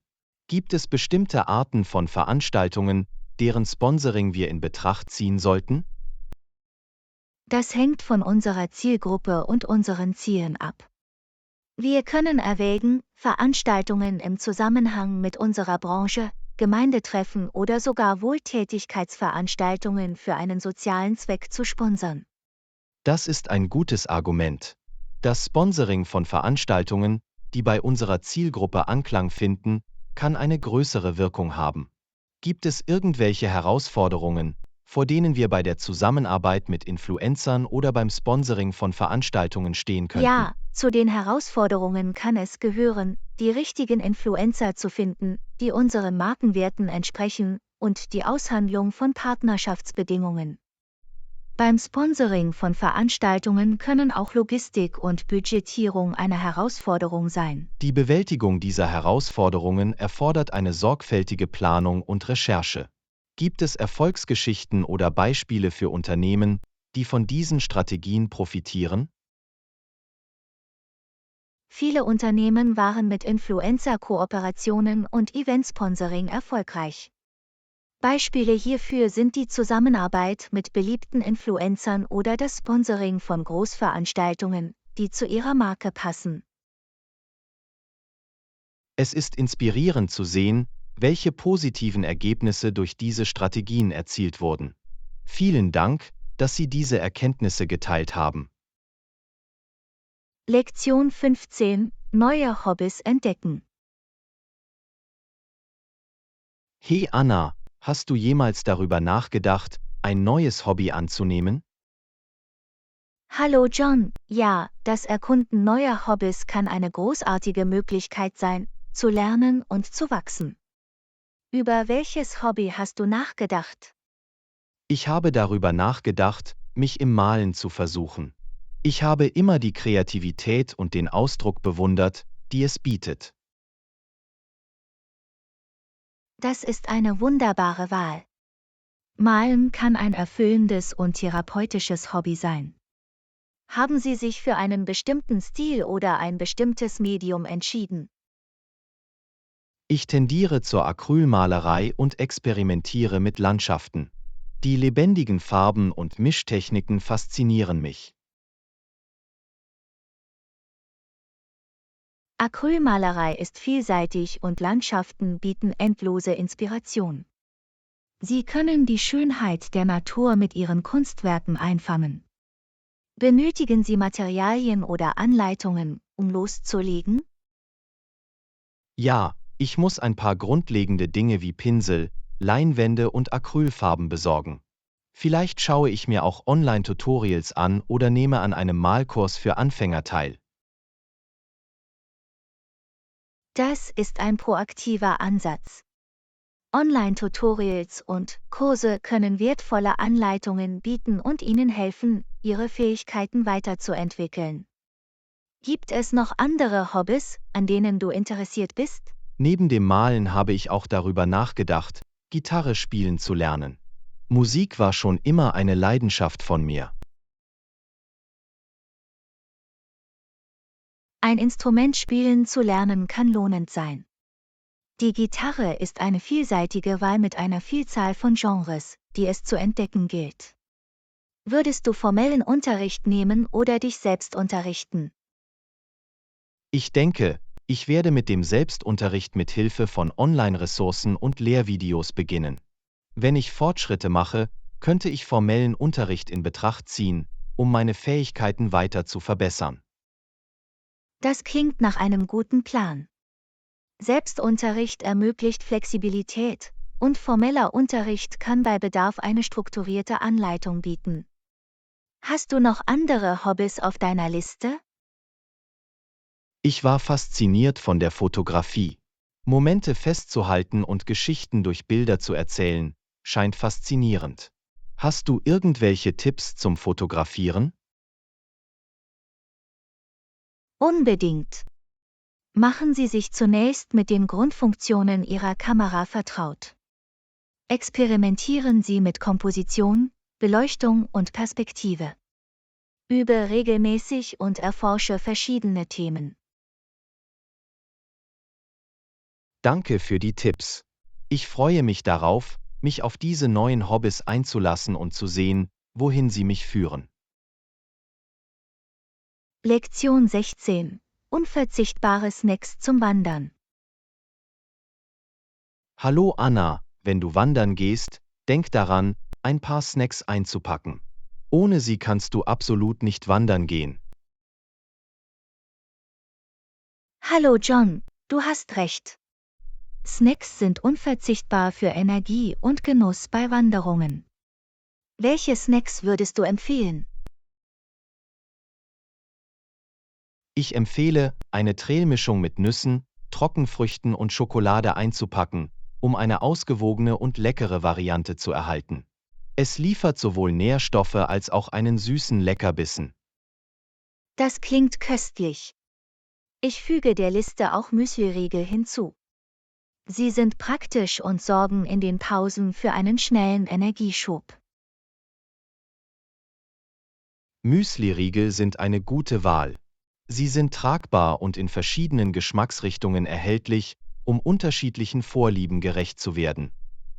Gibt es bestimmte Arten von Veranstaltungen, deren Sponsoring wir in Betracht ziehen sollten? Das hängt von unserer Zielgruppe und unseren Zielen ab. Wir können erwägen, Veranstaltungen im Zusammenhang mit unserer Branche, Gemeindetreffen oder sogar Wohltätigkeitsveranstaltungen für einen sozialen Zweck zu sponsern. Das ist ein gutes Argument. Das Sponsoring von Veranstaltungen, die bei unserer Zielgruppe Anklang finden, kann eine größere Wirkung haben. Gibt es irgendwelche Herausforderungen, vor denen wir bei der Zusammenarbeit mit Influencern oder beim Sponsoring von Veranstaltungen stehen könnten? Ja, zu den Herausforderungen kann es gehören, die richtigen Influencer zu finden, die unseren Markenwerten entsprechen, und die Aushandlung von Partnerschaftsbedingungen. Beim Sponsoring von Veranstaltungen können auch Logistik und Budgetierung eine Herausforderung sein. Die Bewältigung dieser Herausforderungen erfordert eine sorgfältige Planung und Recherche. Gibt es Erfolgsgeschichten oder Beispiele für Unternehmen, die von diesen Strategien profitieren? Viele Unternehmen waren mit Influencer-Kooperationen und Eventsponsoring erfolgreich. Beispiele hierfür sind die Zusammenarbeit mit beliebten Influencern oder das Sponsoring von Großveranstaltungen, die zu ihrer Marke passen. Es ist inspirierend zu sehen, welche positiven Ergebnisse durch diese Strategien erzielt wurden. Vielen Dank, dass Sie diese Erkenntnisse geteilt haben. Lektion 15: Neue Hobbys entdecken. Hey Anna, hast du jemals darüber nachgedacht, ein neues Hobby anzunehmen? Hallo John, ja, das Erkunden neuer Hobbys kann eine großartige Möglichkeit sein, zu lernen und zu wachsen. Über welches Hobby hast du nachgedacht? Ich habe darüber nachgedacht, mich im Malen zu versuchen. Ich habe immer die Kreativität und den Ausdruck bewundert, die es bietet. Das ist eine wunderbare Wahl. Malen kann ein erfüllendes und therapeutisches Hobby sein. Haben Sie sich für einen bestimmten Stil oder ein bestimmtes Medium entschieden? Ich tendiere zur Acrylmalerei und experimentiere mit Landschaften. Die lebendigen Farben und Mischtechniken faszinieren mich. Acrylmalerei ist vielseitig und Landschaften bieten endlose Inspiration. Sie können die Schönheit der Natur mit Ihren Kunstwerken einfangen. Benötigen Sie Materialien oder Anleitungen, um loszulegen? Ja, ich muss ein paar grundlegende Dinge wie Pinsel, Leinwände und Acrylfarben besorgen. Vielleicht schaue ich mir auch Online-Tutorials an oder nehme an einem Malkurs für Anfänger teil. Das ist ein proaktiver Ansatz. Online-Tutorials und Kurse können wertvolle Anleitungen bieten und Ihnen helfen, Ihre Fähigkeiten weiterzuentwickeln. Gibt es noch andere Hobbys, an denen du interessiert bist? Neben dem Malen habe ich auch darüber nachgedacht, Gitarre spielen zu lernen. Musik war schon immer eine Leidenschaft von mir. Ein Instrument spielen zu lernen kann lohnend sein. Die Gitarre ist eine vielseitige Wahl mit einer Vielzahl von Genres, die es zu entdecken gilt. Würdest du formellen Unterricht nehmen oder dich selbst unterrichten? Ich denke, ich werde mit dem Selbstunterricht mit Hilfe von Online-Ressourcen und Lehrvideos beginnen. Wenn ich Fortschritte mache, könnte ich formellen Unterricht in Betracht ziehen, um meine Fähigkeiten weiter zu verbessern. Das klingt nach einem guten Plan. Selbstunterricht ermöglicht Flexibilität, und formeller Unterricht kann bei Bedarf eine strukturierte Anleitung bieten. Hast du noch andere Hobbys auf deiner Liste? Ich war fasziniert von der Fotografie. Momente festzuhalten und Geschichten durch Bilder zu erzählen, scheint faszinierend. Hast du irgendwelche Tipps zum Fotografieren? Unbedingt. Machen Sie sich zunächst mit den Grundfunktionen Ihrer Kamera vertraut. Experimentieren Sie mit Komposition, Beleuchtung und Perspektive. Übe regelmäßig und erforsche verschiedene Themen. Danke für die Tipps. Ich freue mich darauf, mich auf diese neuen Hobbys einzulassen und zu sehen, wohin sie mich führen. Lektion 16. Unverzichtbare Snacks zum Wandern. Hallo Anna, wenn du wandern gehst, denk daran, ein paar Snacks einzupacken. Ohne sie kannst du absolut nicht wandern gehen. Hallo John, du hast recht. Snacks sind unverzichtbar für Energie und Genuss bei Wanderungen. Welche Snacks würdest du empfehlen? Ich empfehle, eine Trailmischung mit Nüssen, Trockenfrüchten und Schokolade einzupacken, um eine ausgewogene und leckere Variante zu erhalten. Es liefert sowohl Nährstoffe als auch einen süßen Leckerbissen. Das klingt köstlich. Ich füge der Liste auch Müsliriegel hinzu. Sie sind praktisch und sorgen in den Pausen für einen schnellen Energieschub. Müsliriegel sind eine gute Wahl. Sie sind tragbar und in verschiedenen Geschmacksrichtungen erhältlich, um unterschiedlichen Vorlieben gerecht zu werden.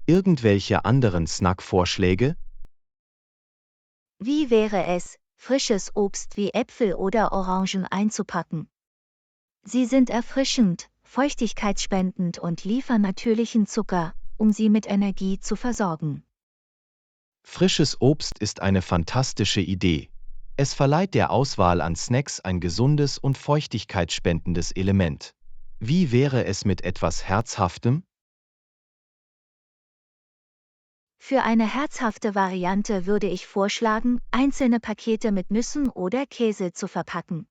Irgendwelche anderen Snackvorschläge? Wie wäre es, frisches Obst wie Äpfel oder Orangen einzupacken? Sie sind erfrischend, feuchtigkeitsspendend und liefern natürlichen Zucker, um sie mit Energie zu versorgen. Frisches Obst ist eine fantastische Idee. Es verleiht der Auswahl an Snacks ein gesundes und feuchtigkeitsspendendes Element. Wie wäre es mit etwas Herzhaftem? Für eine herzhafte Variante würde ich vorschlagen, einzelne Pakete mit Nüssen oder Käse zu verpacken.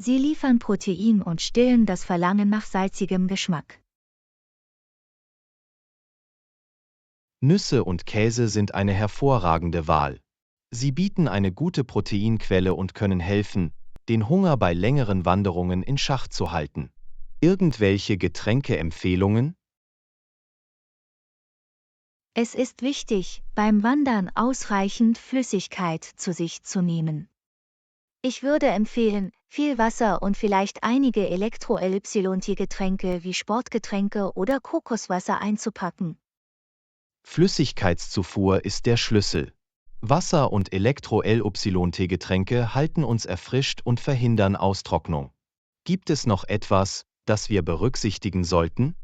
Sie liefern Protein und stillen das Verlangen nach salzigem Geschmack. Nüsse und Käse sind eine hervorragende Wahl. Sie bieten eine gute Proteinquelle und können helfen, den Hunger bei längeren Wanderungen in Schach zu halten. Irgendwelche Getränkeempfehlungen? Es ist wichtig, beim Wandern ausreichend Flüssigkeit zu sich zu nehmen. Ich würde empfehlen, viel Wasser und vielleicht einige Elektro-LY-Getränke wie Sportgetränke oder Kokoswasser einzupacken. Flüssigkeitszufuhr ist der Schlüssel. Wasser- und Elektro-LY-Getränke halten uns erfrischt und verhindern Austrocknung. Gibt es noch etwas, das wir berücksichtigen sollten?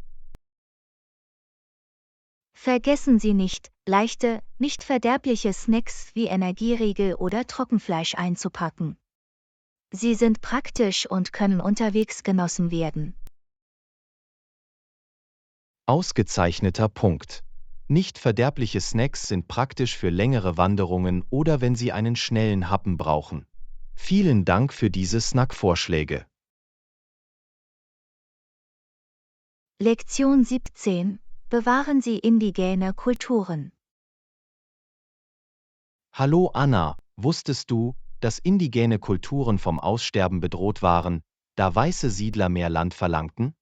Vergessen Sie nicht, leichte, nicht verderbliche Snacks wie Energieriegel oder Trockenfleisch einzupacken. Sie sind praktisch und können unterwegs genossen werden. Ausgezeichneter Punkt. Nicht verderbliche Snacks sind praktisch für längere Wanderungen oder wenn Sie einen schnellen Happen brauchen. Vielen Dank für diese Snackvorschläge. Lektion 17. Bewahren Sie indigene Kulturen. Hallo Anna, wusstest du, dass indigene Kulturen vom Aussterben bedroht waren, da weiße Siedler mehr Land verlangten?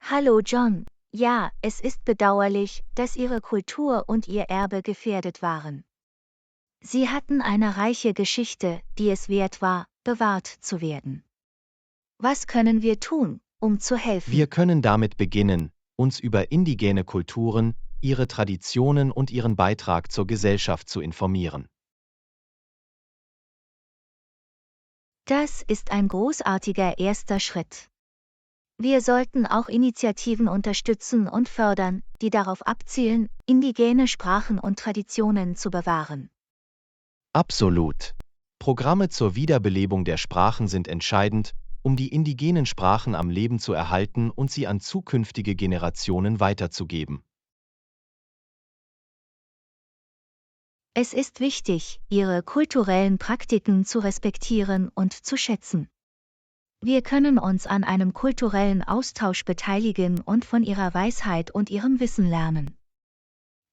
Hallo John. Ja, es ist bedauerlich, dass Ihre Kultur und Ihr Erbe gefährdet waren. Sie hatten eine reiche Geschichte, die es wert war, bewahrt zu werden. Was können wir tun, um zu helfen? Wir können damit beginnen, uns über indigene Kulturen, ihre Traditionen und ihren Beitrag zur Gesellschaft zu informieren. Das ist ein großartiger erster Schritt. Wir sollten auch Initiativen unterstützen und fördern, die darauf abzielen, indigene Sprachen und Traditionen zu bewahren. Absolut. Programme zur Wiederbelebung der Sprachen sind entscheidend, um die indigenen Sprachen am Leben zu erhalten und sie an zukünftige Generationen weiterzugeben. Es ist wichtig, ihre kulturellen Praktiken zu respektieren und zu schätzen. Wir können uns an einem kulturellen Austausch beteiligen und von ihrer Weisheit und ihrem Wissen lernen.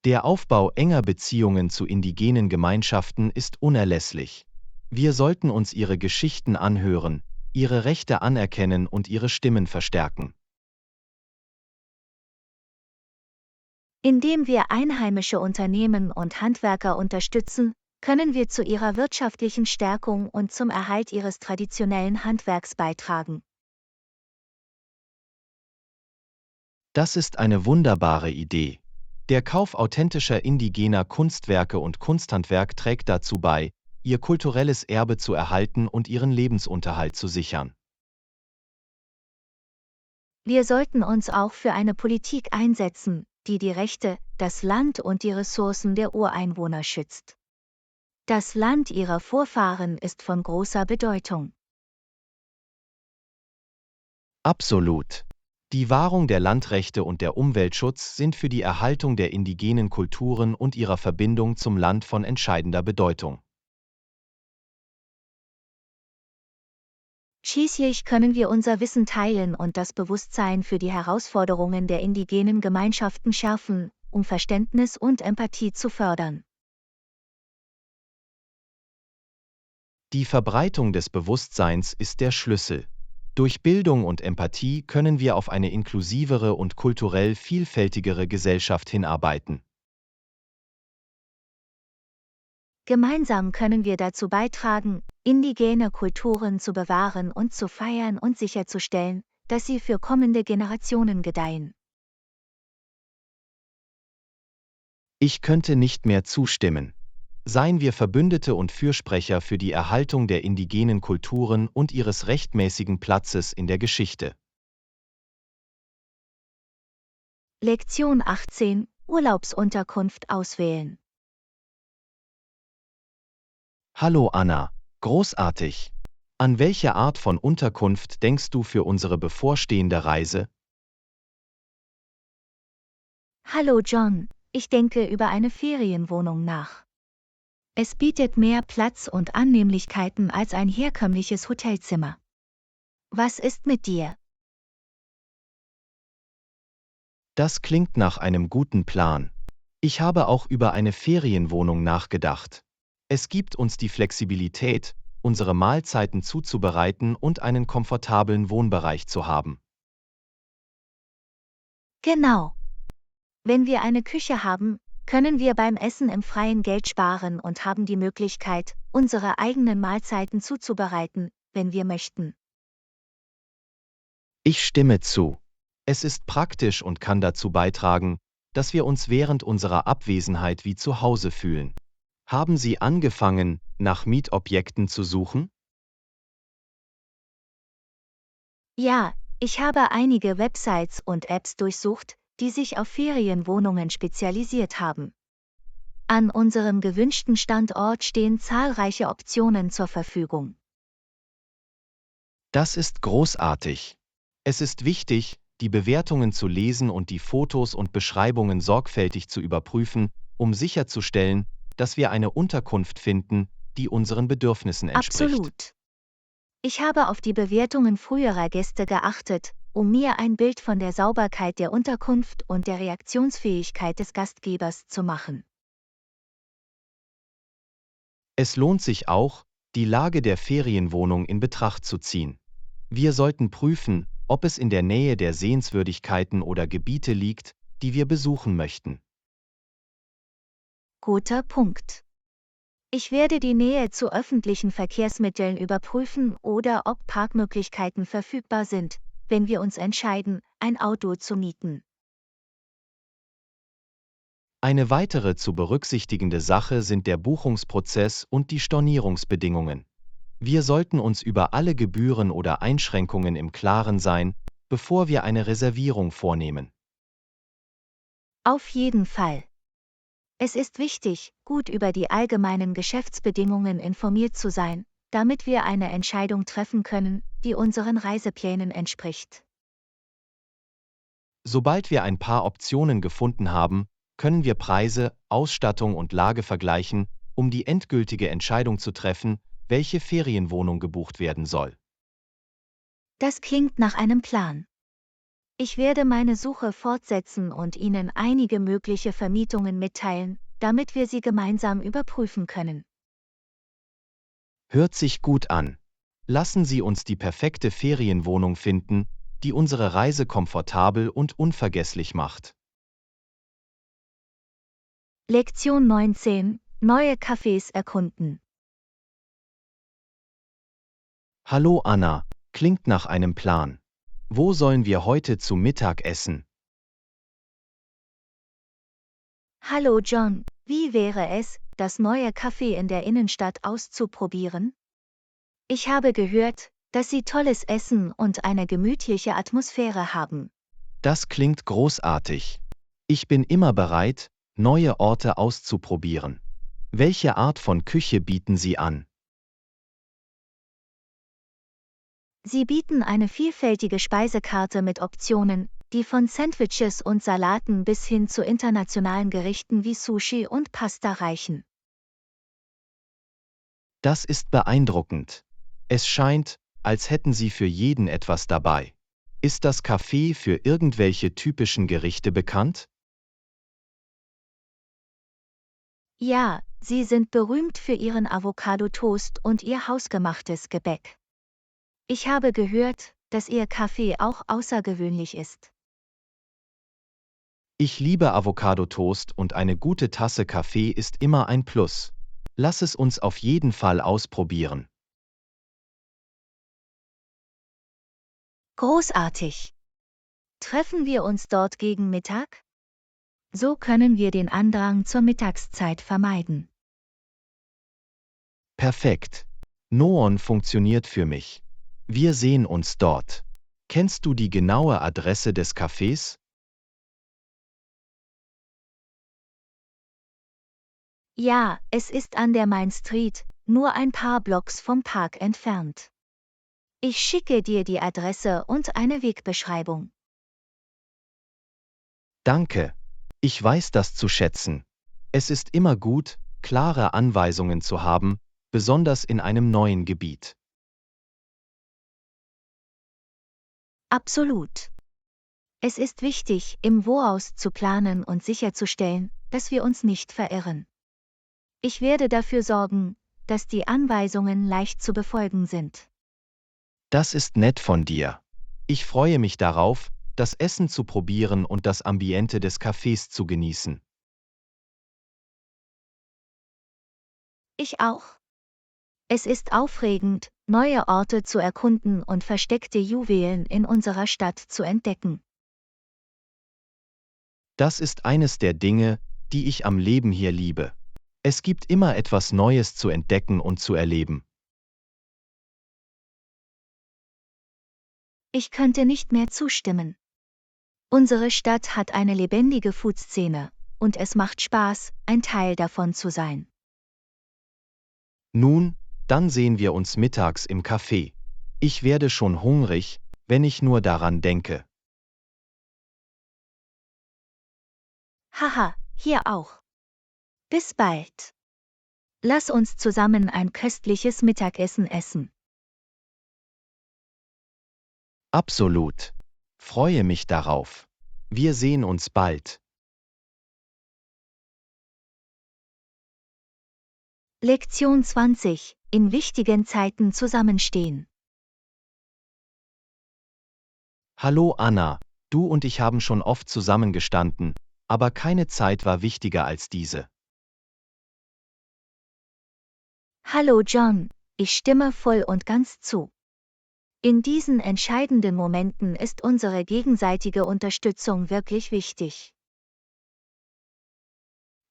Der Aufbau enger Beziehungen zu indigenen Gemeinschaften ist unerlässlich. Wir sollten uns ihre Geschichten anhören, ihre Rechte anerkennen und ihre Stimmen verstärken. Indem wir einheimische Unternehmen und Handwerker unterstützen, können wir zu ihrer wirtschaftlichen Stärkung und zum Erhalt ihres traditionellen Handwerks beitragen. Das ist eine wunderbare Idee. Der Kauf authentischer indigener Kunstwerke und Kunsthandwerk trägt dazu bei, ihr kulturelles Erbe zu erhalten und ihren Lebensunterhalt zu sichern. Wir sollten uns auch für eine Politik einsetzen, die die Rechte, das Land und die Ressourcen der Ureinwohner schützt. Das Land ihrer Vorfahren ist von großer Bedeutung. Absolut. Die Wahrung der Landrechte und der Umweltschutz sind für die Erhaltung der indigenen Kulturen und ihrer Verbindung zum Land von entscheidender Bedeutung. Schließlich können wir unser Wissen teilen und das Bewusstsein für die Herausforderungen der indigenen Gemeinschaften schärfen, um Verständnis und Empathie zu fördern. Die Verbreitung des Bewusstseins ist der Schlüssel. Durch Bildung und Empathie können wir auf eine inklusivere und kulturell vielfältigere Gesellschaft hinarbeiten. Gemeinsam können wir dazu beitragen, indigene Kulturen zu bewahren und zu feiern und sicherzustellen, dass sie für kommende Generationen gedeihen. Ich könnte nicht mehr zustimmen. Seien wir Verbündete und Fürsprecher für die Erhaltung der indigenen Kulturen und ihres rechtmäßigen Platzes in der Geschichte. Lektion 18: Urlaubsunterkunft auswählen. Hallo Anna, großartig. An welche Art von Unterkunft denkst du für unsere bevorstehende Reise? Hallo John, ich denke über eine Ferienwohnung nach. Es bietet mehr Platz und Annehmlichkeiten als ein herkömmliches Hotelzimmer. Was ist mit dir? Das klingt nach einem guten Plan. Ich habe auch über eine Ferienwohnung nachgedacht. Es gibt uns die Flexibilität, unsere Mahlzeiten zuzubereiten und einen komfortablen Wohnbereich zu haben. Genau. Wenn wir eine Küche haben, können wir beim Essen im Freien Geld sparen und haben die Möglichkeit, unsere eigenen Mahlzeiten zuzubereiten, wenn wir möchten. Ich stimme zu. Es ist praktisch und kann dazu beitragen, dass wir uns während unserer Abwesenheit wie zu Hause fühlen. Haben Sie angefangen, nach Mietobjekten zu suchen? Ja, ich habe einige Websites und Apps durchsucht, die sich auf Ferienwohnungen spezialisiert haben. An unserem gewünschten Standort stehen zahlreiche Optionen zur Verfügung. Das ist großartig. Es ist wichtig, die Bewertungen zu lesen und die Fotos und Beschreibungen sorgfältig zu überprüfen, um sicherzustellen, dass wir eine Unterkunft finden, die unseren Bedürfnissen entspricht. Absolut. Ich habe auf die Bewertungen früherer Gäste geachtet, um mir ein Bild von der Sauberkeit der Unterkunft und der Reaktionsfähigkeit des Gastgebers zu machen. Es lohnt sich auch, die Lage der Ferienwohnung in Betracht zu ziehen. Wir sollten prüfen, ob es in der Nähe der Sehenswürdigkeiten oder Gebiete liegt, die wir besuchen möchten. Guter Punkt. Ich werde die Nähe zu öffentlichen Verkehrsmitteln überprüfen oder ob Parkmöglichkeiten verfügbar sind, wenn wir uns entscheiden, ein Auto zu mieten. Eine weitere zu berücksichtigende Sache sind der Buchungsprozess und die Stornierungsbedingungen. Wir sollten uns über alle Gebühren oder Einschränkungen im Klaren sein, bevor wir eine Reservierung vornehmen. Auf jeden Fall. Es ist wichtig, gut über die allgemeinen Geschäftsbedingungen informiert zu sein, damit wir eine Entscheidung treffen können, die unseren Reiseplänen entspricht. Sobald wir ein paar Optionen gefunden haben, können wir Preise, Ausstattung und Lage vergleichen, um die endgültige Entscheidung zu treffen, welche Ferienwohnung gebucht werden soll. Das klingt nach einem Plan. Ich werde meine Suche fortsetzen und Ihnen einige mögliche Vermietungen mitteilen, damit wir sie gemeinsam überprüfen können. Hört sich gut an. Lassen Sie uns die perfekte Ferienwohnung finden, die unsere Reise komfortabel und unvergesslich macht. Lektion 19: Neue Cafés erkunden. Hallo Anna, klingt nach einem Plan. Wo sollen wir heute zu Mittag essen? Hallo John, wie wäre es, das neue Café in der Innenstadt auszuprobieren? Ich habe gehört, dass Sie tolles Essen und eine gemütliche Atmosphäre haben. Das klingt großartig. Ich bin immer bereit, neue Orte auszuprobieren. Welche Art von Küche bieten Sie an? Sie bieten eine vielfältige Speisekarte mit Optionen, die von Sandwiches und Salaten bis hin zu internationalen Gerichten wie Sushi und Pasta reichen. Das ist beeindruckend. Es scheint, als hätten Sie für jeden etwas dabei. Ist das Café für irgendwelche typischen Gerichte bekannt? Ja, sie sind berühmt für ihren Avocado-Toast und ihr hausgemachtes Gebäck. Ich habe gehört, dass ihr Kaffee auch außergewöhnlich ist. Ich liebe Avocado-Toast und eine gute Tasse Kaffee ist immer ein Plus. Lass es uns auf jeden Fall ausprobieren. Großartig! Treffen wir uns dort gegen Mittag? So können wir den Andrang zur Mittagszeit vermeiden. Perfekt. Noon funktioniert für mich. Wir sehen uns dort. Kennst du die genaue Adresse des Cafés? Ja, es ist an der Main Street, nur ein paar Blocks vom Park entfernt. Ich schicke dir die Adresse und eine Wegbeschreibung. Danke. Ich weiß das zu schätzen. Es ist immer gut, klare Anweisungen zu haben, besonders in einem neuen Gebiet. Absolut. Es ist wichtig, im Voraus zu planen und sicherzustellen, dass wir uns nicht verirren. Ich werde dafür sorgen, dass die Anweisungen leicht zu befolgen sind. Das ist nett von dir. Ich freue mich darauf, das Essen zu probieren und das Ambiente des Cafés zu genießen. Ich auch. Es ist aufregend, neue Orte zu erkunden und versteckte Juwelen in unserer Stadt zu entdecken. Das ist eines der Dinge, die ich am Leben hier liebe. Es gibt immer etwas Neues zu entdecken und zu erleben. Ich könnte nicht mehr zustimmen. Unsere Stadt hat eine lebendige Food-Szene, und es macht Spaß, ein Teil davon zu sein. Nun, dann sehen wir uns mittags im Café. Ich werde schon hungrig, wenn ich nur daran denke. Haha, hier auch. Bis bald. Lass uns zusammen ein köstliches Mittagessen essen. Absolut. Freue mich darauf. Wir sehen uns bald. Lektion 20. In wichtigen Zeiten zusammenstehen. Hallo Anna, du und ich haben schon oft zusammengestanden, aber keine Zeit war wichtiger als diese. Hallo John, ich stimme voll und ganz zu. In diesen entscheidenden Momenten ist unsere gegenseitige Unterstützung wirklich wichtig.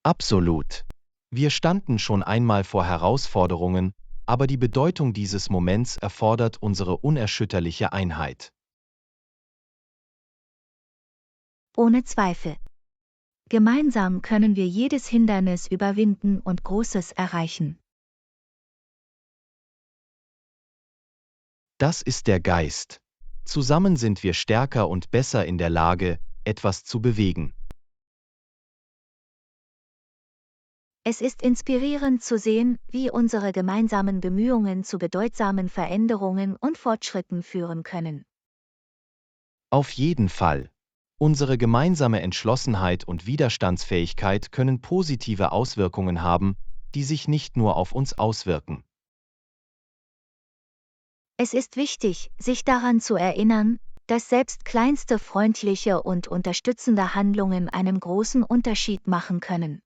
Absolut. Wir standen schon einmal vor Herausforderungen, aber die Bedeutung dieses Moments erfordert unsere unerschütterliche Einheit. Ohne Zweifel. Gemeinsam können wir jedes Hindernis überwinden und Großes erreichen. Das ist der Geist. Zusammen sind wir stärker und besser in der Lage, etwas zu bewegen. Es ist inspirierend zu sehen, wie unsere gemeinsamen Bemühungen zu bedeutsamen Veränderungen und Fortschritten führen können. Auf jeden Fall. Unsere gemeinsame Entschlossenheit und Widerstandsfähigkeit können positive Auswirkungen haben, die sich nicht nur auf uns auswirken. Es ist wichtig, sich daran zu erinnern, dass selbst kleinste freundliche und unterstützende Handlungen einen großen Unterschied machen können.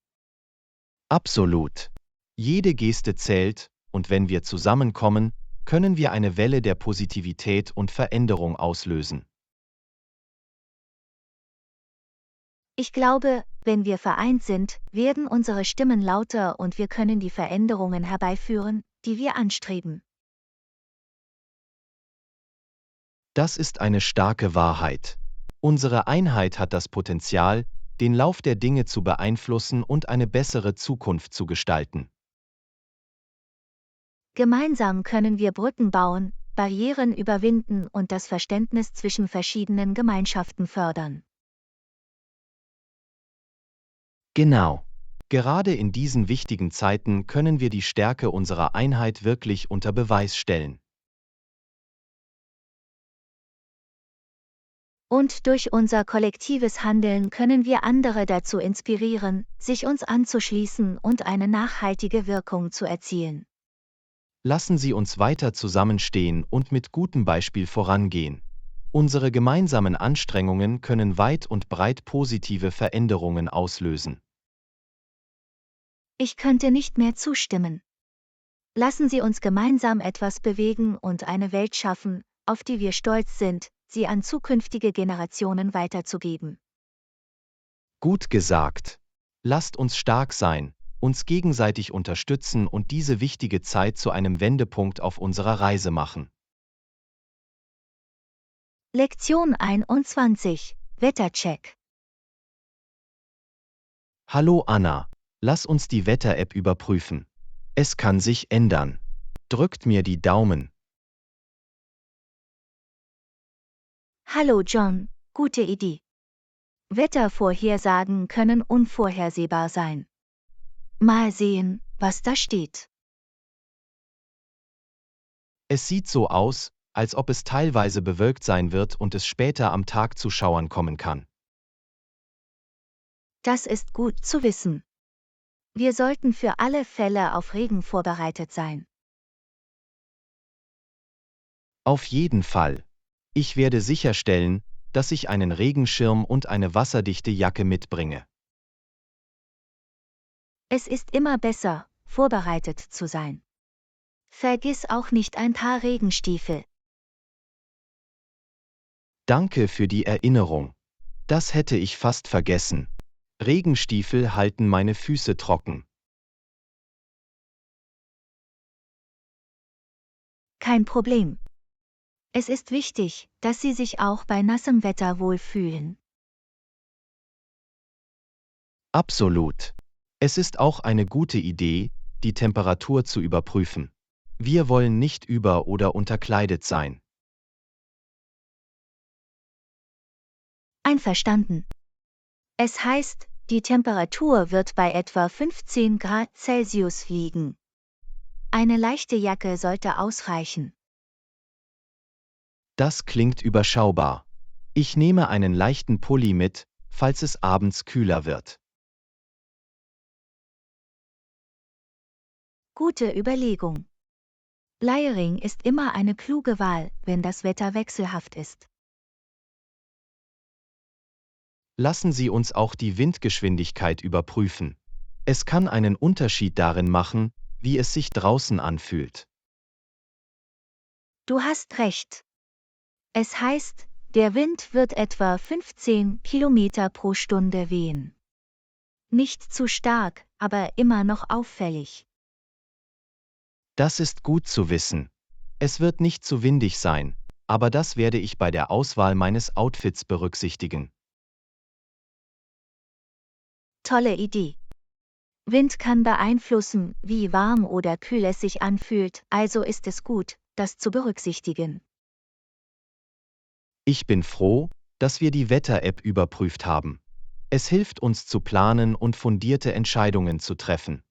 Absolut. Jede Geste zählt, und wenn wir zusammenkommen, können wir eine Welle der Positivität und Veränderung auslösen. Ich glaube, wenn wir vereint sind, werden unsere Stimmen lauter und wir können die Veränderungen herbeiführen, die wir anstreben. Das ist eine starke Wahrheit. Unsere Einheit hat das Potenzial, den Lauf der Dinge zu beeinflussen und eine bessere Zukunft zu gestalten. Gemeinsam können wir Brücken bauen, Barrieren überwinden und das Verständnis zwischen verschiedenen Gemeinschaften fördern. Genau. Gerade in diesen wichtigen Zeiten können wir die Stärke unserer Einheit wirklich unter Beweis stellen. Und durch unser kollektives Handeln können wir andere dazu inspirieren, sich uns anzuschließen und eine nachhaltige Wirkung zu erzielen. Lassen Sie uns weiter zusammenstehen und mit gutem Beispiel vorangehen. Unsere gemeinsamen Anstrengungen können weit und breit positive Veränderungen auslösen. Ich könnte nicht mehr zustimmen. Lassen Sie uns gemeinsam etwas bewegen und eine Welt schaffen, auf die wir stolz sind, sie an zukünftige Generationen weiterzugeben. Gut gesagt. Lasst uns stark sein, uns gegenseitig unterstützen und diese wichtige Zeit zu einem Wendepunkt auf unserer Reise machen. Lektion 21. Wettercheck. Hallo Anna, lass uns die Wetter-App überprüfen. Es kann sich ändern. Drückt mir die Daumen. Hallo John, gute Idee. Wettervorhersagen können unvorhersehbar sein. Mal sehen, was da steht. Es sieht so aus, als ob es teilweise bewölkt sein wird und es später am Tag zu Schauern kommen kann. Das ist gut zu wissen. Wir sollten für alle Fälle auf Regen vorbereitet sein. Auf jeden Fall. Ich werde sicherstellen, dass ich einen Regenschirm und eine wasserdichte Jacke mitbringe. Es ist immer besser, vorbereitet zu sein. Vergiss auch nicht ein paar Regenstiefel. Danke für die Erinnerung. Das hätte ich fast vergessen. Regenstiefel halten meine Füße trocken. Kein Problem. Es ist wichtig, dass Sie sich auch bei nassem Wetter wohlfühlen. Absolut. Es ist auch eine gute Idee, die Temperatur zu überprüfen. Wir wollen nicht über- oder unterkleidet sein. Einverstanden. Es heißt, Die Temperatur wird bei etwa 15 Grad Celsius liegen. Eine leichte Jacke sollte ausreichen. Das klingt überschaubar. Ich nehme einen leichten Pulli mit, falls es abends kühler wird. Gute Überlegung. Layering ist immer eine kluge Wahl, wenn das Wetter wechselhaft ist. Lassen Sie uns auch die Windgeschwindigkeit überprüfen. Es kann einen Unterschied darin machen, wie es sich draußen anfühlt. Du hast recht. Es heißt, der Wind wird etwa 15 Kilometer pro Stunde wehen. Nicht zu stark, aber immer noch auffällig. Das ist gut zu wissen. Es wird nicht zu windig sein, aber das werde ich bei der Auswahl meines Outfits berücksichtigen. Tolle Idee. Wind kann beeinflussen, wie warm oder kühl es sich anfühlt, also ist es gut, das zu berücksichtigen. Ich bin froh, dass wir die Wetter-App überprüft haben. Es hilft uns zu planen und fundierte Entscheidungen zu treffen.